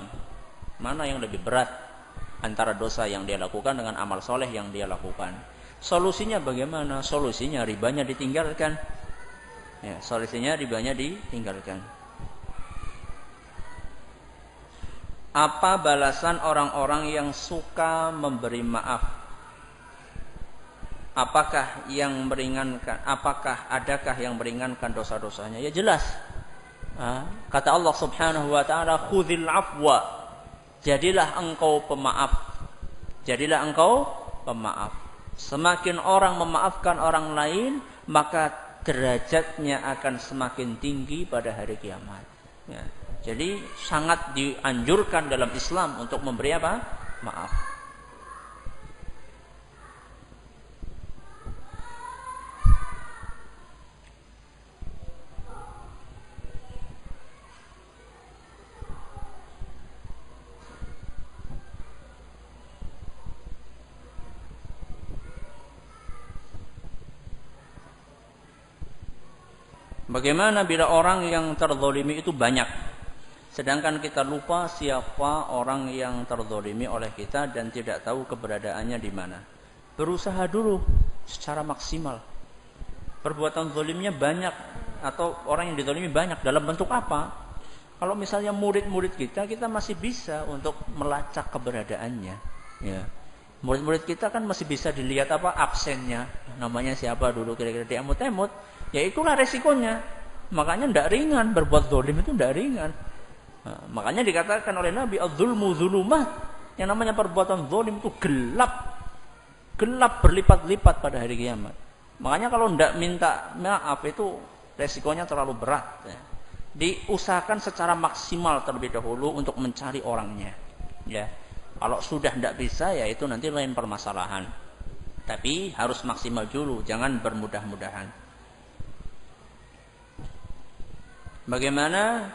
mana yang lebih berat antara dosa yang dia lakukan dengan amal soleh yang dia lakukan. Solusinya bagaimana? Solusinya ribanya ditinggalkan. Ya, solusinya ribanya ditinggalkan. Apa balasan orang-orang yang suka memberi maaf? Apakah adakah yang meringankan dosa-dosanya? Ya jelas. Kata Allah Subhanahu wa taala, "Khudzil afwa." Jadilah engkau pemaaf. Jadilah engkau pemaaf. Semakin orang memaafkan orang lain, maka derajatnya akan semakin tinggi pada hari kiamat. Ya. Jadi sangat dianjurkan dalam Islam untuk memberi apa? Maaf. Bagaimana bila orang yang terzalimi itu banyak, sedangkan kita lupa siapa orang yang terzalimi oleh kita dan tidak tahu keberadaannya di mana? Berusaha dulu secara maksimal. Perbuatan zalimnya banyak atau orang yang dizalimi banyak, dalam bentuk apa? Kalau misalnya murid-murid kita masih bisa untuk melacak keberadaannya. Ya. Murid-murid kita kan masih bisa dilihat apa absennya, namanya siapa dulu kira-kira di emut-emut. Ya itulah resikonya. Makanya tidak ringan, berbuat zalim itu tidak ringan. Nah, makanya dikatakan oleh Nabi, az-zulmu zulumat. Yang namanya perbuatan zalim itu gelap. Gelap berlipat-lipat pada hari kiamat. Makanya kalau tidak minta maaf itu resikonya terlalu berat. Ya. Diusahakan secara maksimal terlebih dahulu untuk mencari orangnya. Ya. Kalau sudah tidak bisa, ya itu nanti lain permasalahan. Tapi harus maksimal dulu, jangan bermudah-mudahan. Bagaimana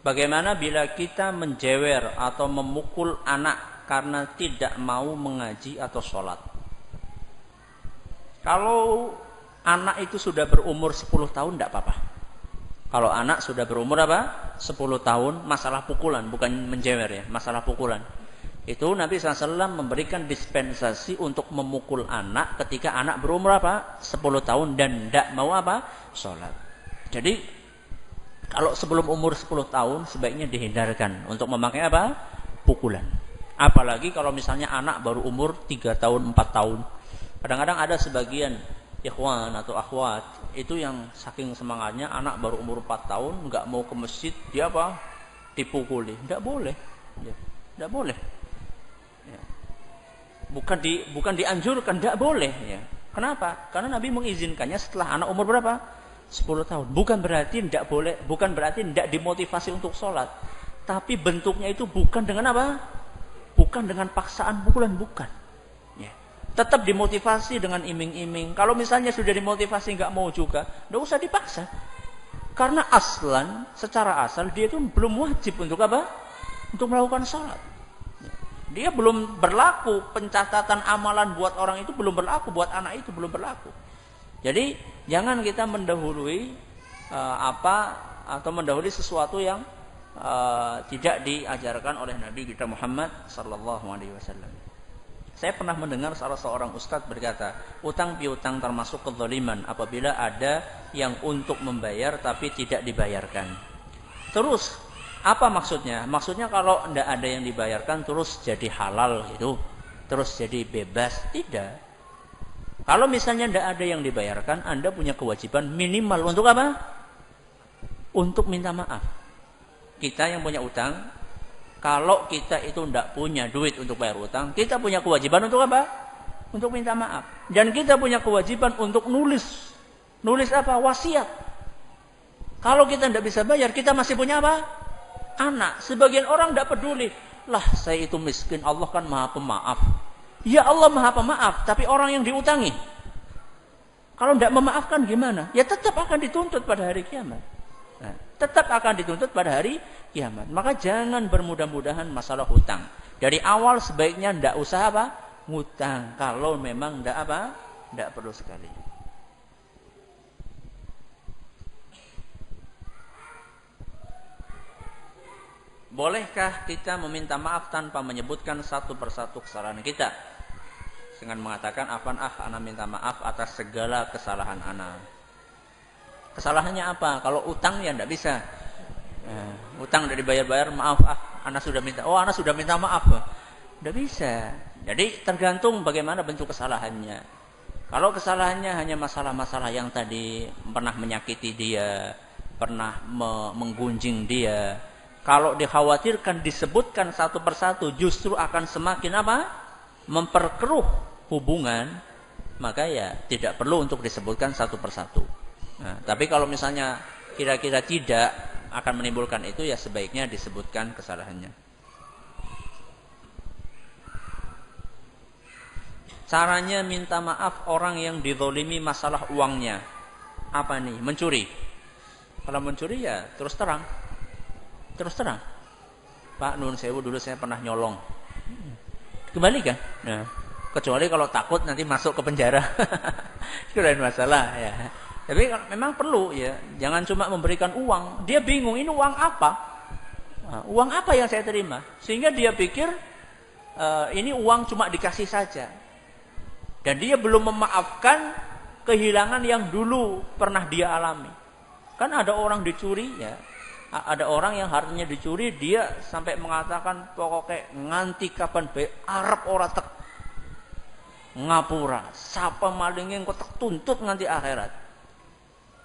Bagaimana bila kita menjewer atau memukul anak karena tidak mau mengaji atau sholat? Kalau anak itu sudah berumur 10 tahun tidak apa-apa. Kalau anak sudah berumur apa? 10 tahun, masalah pukulan, bukan menjewer ya, masalah pukulan. Itu Nabi SAW memberikan dispensasi untuk memukul anak ketika anak berumur apa? 10 tahun dan tidak mau apa? Sholat. Jadi kalau sebelum umur 10 tahun sebaiknya dihindarkan untuk memakai apa? Pukulan. Apalagi kalau misalnya anak baru umur 3 tahun, 4 tahun. Kadang-kadang ada sebagian ikhwan atau akhwat itu yang saking semangatnya anak baru umur 4 tahun nggak mau ke masjid, dia apa? Dipukuli. Tidak boleh. Ya. Tidak boleh. Ya. Bukan dianjurkan, tidak boleh. Ya. Kenapa? Karena Nabi mengizinkannya setelah anak umur berapa? 10 tahun. Bukan berarti tidak boleh, bukan berarti tidak dimotivasi untuk sholat. Tapi bentuknya itu bukan dengan apa? Bukan dengan paksaan pukulan, bukan. Ya. Tetap dimotivasi dengan iming-iming. Kalau misalnya sudah dimotivasi nggak mau juga, nggak usah dipaksa. Karena aslan, secara asal dia itu belum wajib untuk apa? Untuk melakukan sholat. Ya. Dia belum berlaku, pencatatan amalan buat orang itu belum berlaku, buat anak itu belum berlaku. Jadi jangan kita mendahului atau mendahului sesuatu yang tidak diajarkan oleh Nabi kita Muhammad sallallahu alaihi wasallam. Saya pernah mendengar salah seorang ustadz berkata, utang piutang termasuk kezaliman apabila ada yang untuk membayar tapi tidak dibayarkan. Terus apa maksudnya? Maksudnya kalau tidak ada yang dibayarkan terus jadi halal gitu, terus jadi bebas? Tidak. Kalau misalnya tidak ada yang dibayarkan, Anda punya kewajiban minimal untuk apa? Untuk minta maaf. Kita yang punya utang, kalau kita itu tidak punya duit untuk bayar utang, kita punya kewajiban untuk apa? Untuk minta maaf. Dan kita punya kewajiban untuk nulis. Nulis apa? Wasiat. Kalau kita tidak bisa bayar, kita masih punya apa? Anak. Sebagian orang tidak peduli. Lah, saya itu miskin, Allah kan Maha Pemaaf. Ya Allah Maha Pemaaf, tapi orang yang diutangi, kalau tidak memaafkan gimana? Ya tetap akan dituntut pada hari kiamat. Nah, tetap akan dituntut pada hari kiamat. Maka jangan bermudah-mudahan masalah hutang. Dari awal sebaiknya tidak usah apa? Ngutang. Kalau memang tidak apa? Tidak perlu sekali. Bolehkah kita meminta maaf tanpa menyebutkan satu persatu kesalahan kita? Dengan mengatakan, ana minta maaf atas segala kesalahan ana. Kesalahannya apa? Kalau utang ya tidak bisa. Utang tidak dibayar-bayar, maaf ana sudah minta. Oh, ana sudah minta maaf. Tidak bisa. Jadi tergantung bagaimana bentuk kesalahannya. Kalau kesalahannya hanya masalah-masalah yang tadi, pernah menyakiti dia, pernah menggunjing dia, kalau dikhawatirkan disebutkan satu persatu justru akan semakin apa? Memperkeruh hubungan, maka ya tidak perlu untuk disebutkan satu persatu. Nah, tapi kalau misalnya kira-kira tidak akan menimbulkan itu, ya sebaiknya disebutkan kesalahannya. Caranya minta maaf orang yang dizolimi masalah uangnya. Apa nih? Mencuri. Kalau mencuri ya terus terang. Terus terang. Pak, nun sewu dulu saya pernah nyolong. Kembalikan. Nah, kecuali kalau takut nanti masuk ke penjara. Itu lain masalah ya. Tapi memang perlu ya. Jangan cuma memberikan uang. Dia bingung, ini uang apa? Nah, uang apa yang saya terima? Sehingga dia pikir ini uang cuma dikasih saja. Dan dia belum memaafkan kehilangan yang dulu pernah dia alami. Kan ada orang dicuri ya. Ada orang yang hartanya dicuri, dia sampai mengatakan pokoknya nganti kapan bae Arab ora tek ngapura, sapa malingnya engko tek tuntut nganti akhirat.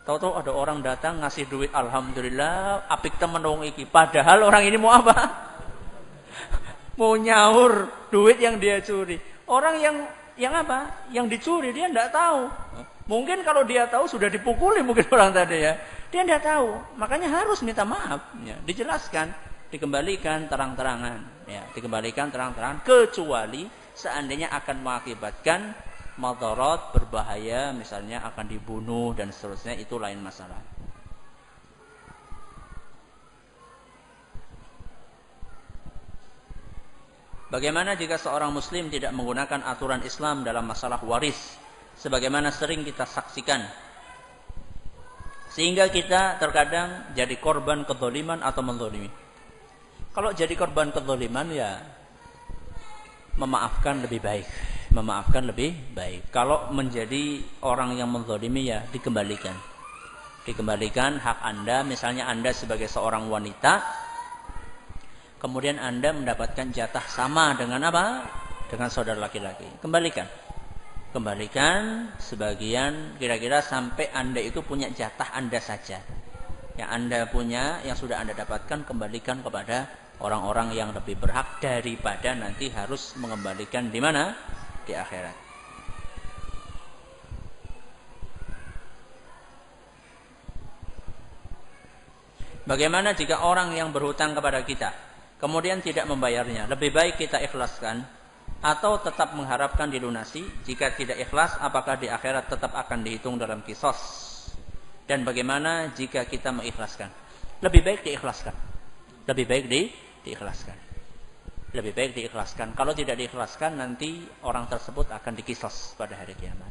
Tahu-tahu ada orang datang ngasih duit, alhamdulillah apik temen wong iki. Padahal orang ini mau apa? Mau nyaur duit yang dia curi. Orang yang apa? Yang dicuri dia enggak tahu. Mungkin kalau dia tahu sudah dipukuli mungkin orang tadi ya. Dia tidak tahu, makanya harus minta maaf. Ya, dijelaskan, dikembalikan terang-terangan. Ya, dikembalikan terang-terangan, kecuali seandainya akan mengakibatkan madarat berbahaya, misalnya akan dibunuh dan seterusnya, itu lain masalah. Bagaimana jika seorang muslim tidak menggunakan aturan Islam dalam masalah waris, sebagaimana sering kita saksikan, sehingga kita terkadang jadi korban kezaliman atau menzalimi. Kalau jadi korban kezaliman, ya memaafkan lebih baik. Memaafkan lebih baik. Kalau menjadi orang yang menzalimi, ya dikembalikan. Dikembalikan hak Anda, misalnya Anda sebagai seorang wanita, kemudian Anda mendapatkan jatah sama dengan apa? Dengan saudara laki-laki. Kembalikan. Kembalikan sebagian, kira-kira sampai Anda itu punya jatah Anda saja. Yang Anda punya, yang sudah Anda dapatkan, kembalikan kepada orang-orang yang lebih berhak daripada nanti harus mengembalikan di mana? Di akhirat. Bagaimana jika orang yang berhutang kepada kita kemudian tidak membayarnya? Lebih baik kita ikhlaskan atau tetap mengharapkan dilunasi? Jika tidak ikhlas, apakah di akhirat tetap akan dihitung dalam qisas? Dan bagaimana jika kita mengikhlaskan? Lebih baik diikhlaskan. Lebih baik diikhlaskan. Lebih baik diikhlaskan. Kalau tidak diikhlaskan, nanti orang tersebut akan diqisas pada hari kiamat.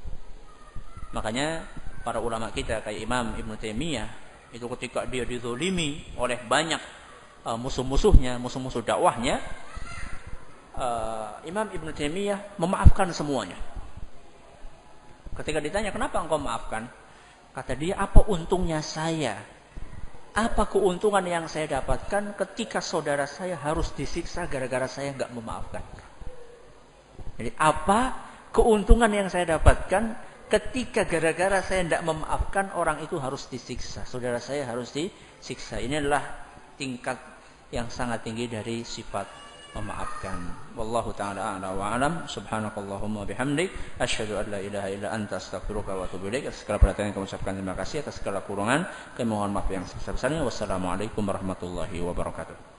Makanya para ulama kita kayak Imam Ibnu Taimiyah itu ketika dia dizalimi oleh banyak musuh-musuhnya, musuh-musuh dakwahnya, Imam Ibnu Taimiyah memaafkan semuanya. Ketika ditanya, kenapa engkau maafkan? Kata dia, apa untungnya saya? Apa keuntungan yang saya dapatkan ketika saudara saya harus disiksa gara-gara saya nggak memaafkan? Jadi apa keuntungan yang saya dapatkan ketika gara-gara saya tidak memaafkan, orang itu harus disiksa, saudara saya harus disiksa? Ini adalah tingkat yang sangat tinggi dari sifat memaafkan. Wallahu ta'ala a'la wa a'lam. Subhanakallahumma bihamdik, asyhadu an la ilaha illa anta, astaghfiruka wa atubu ilaik. Atas segala perhatian kami ucapkan terima kasih, atas segala kurungan kami mohon maaf yang sebesar-besarnya. Wassalamualaikum warahmatullahi wabarakatuh.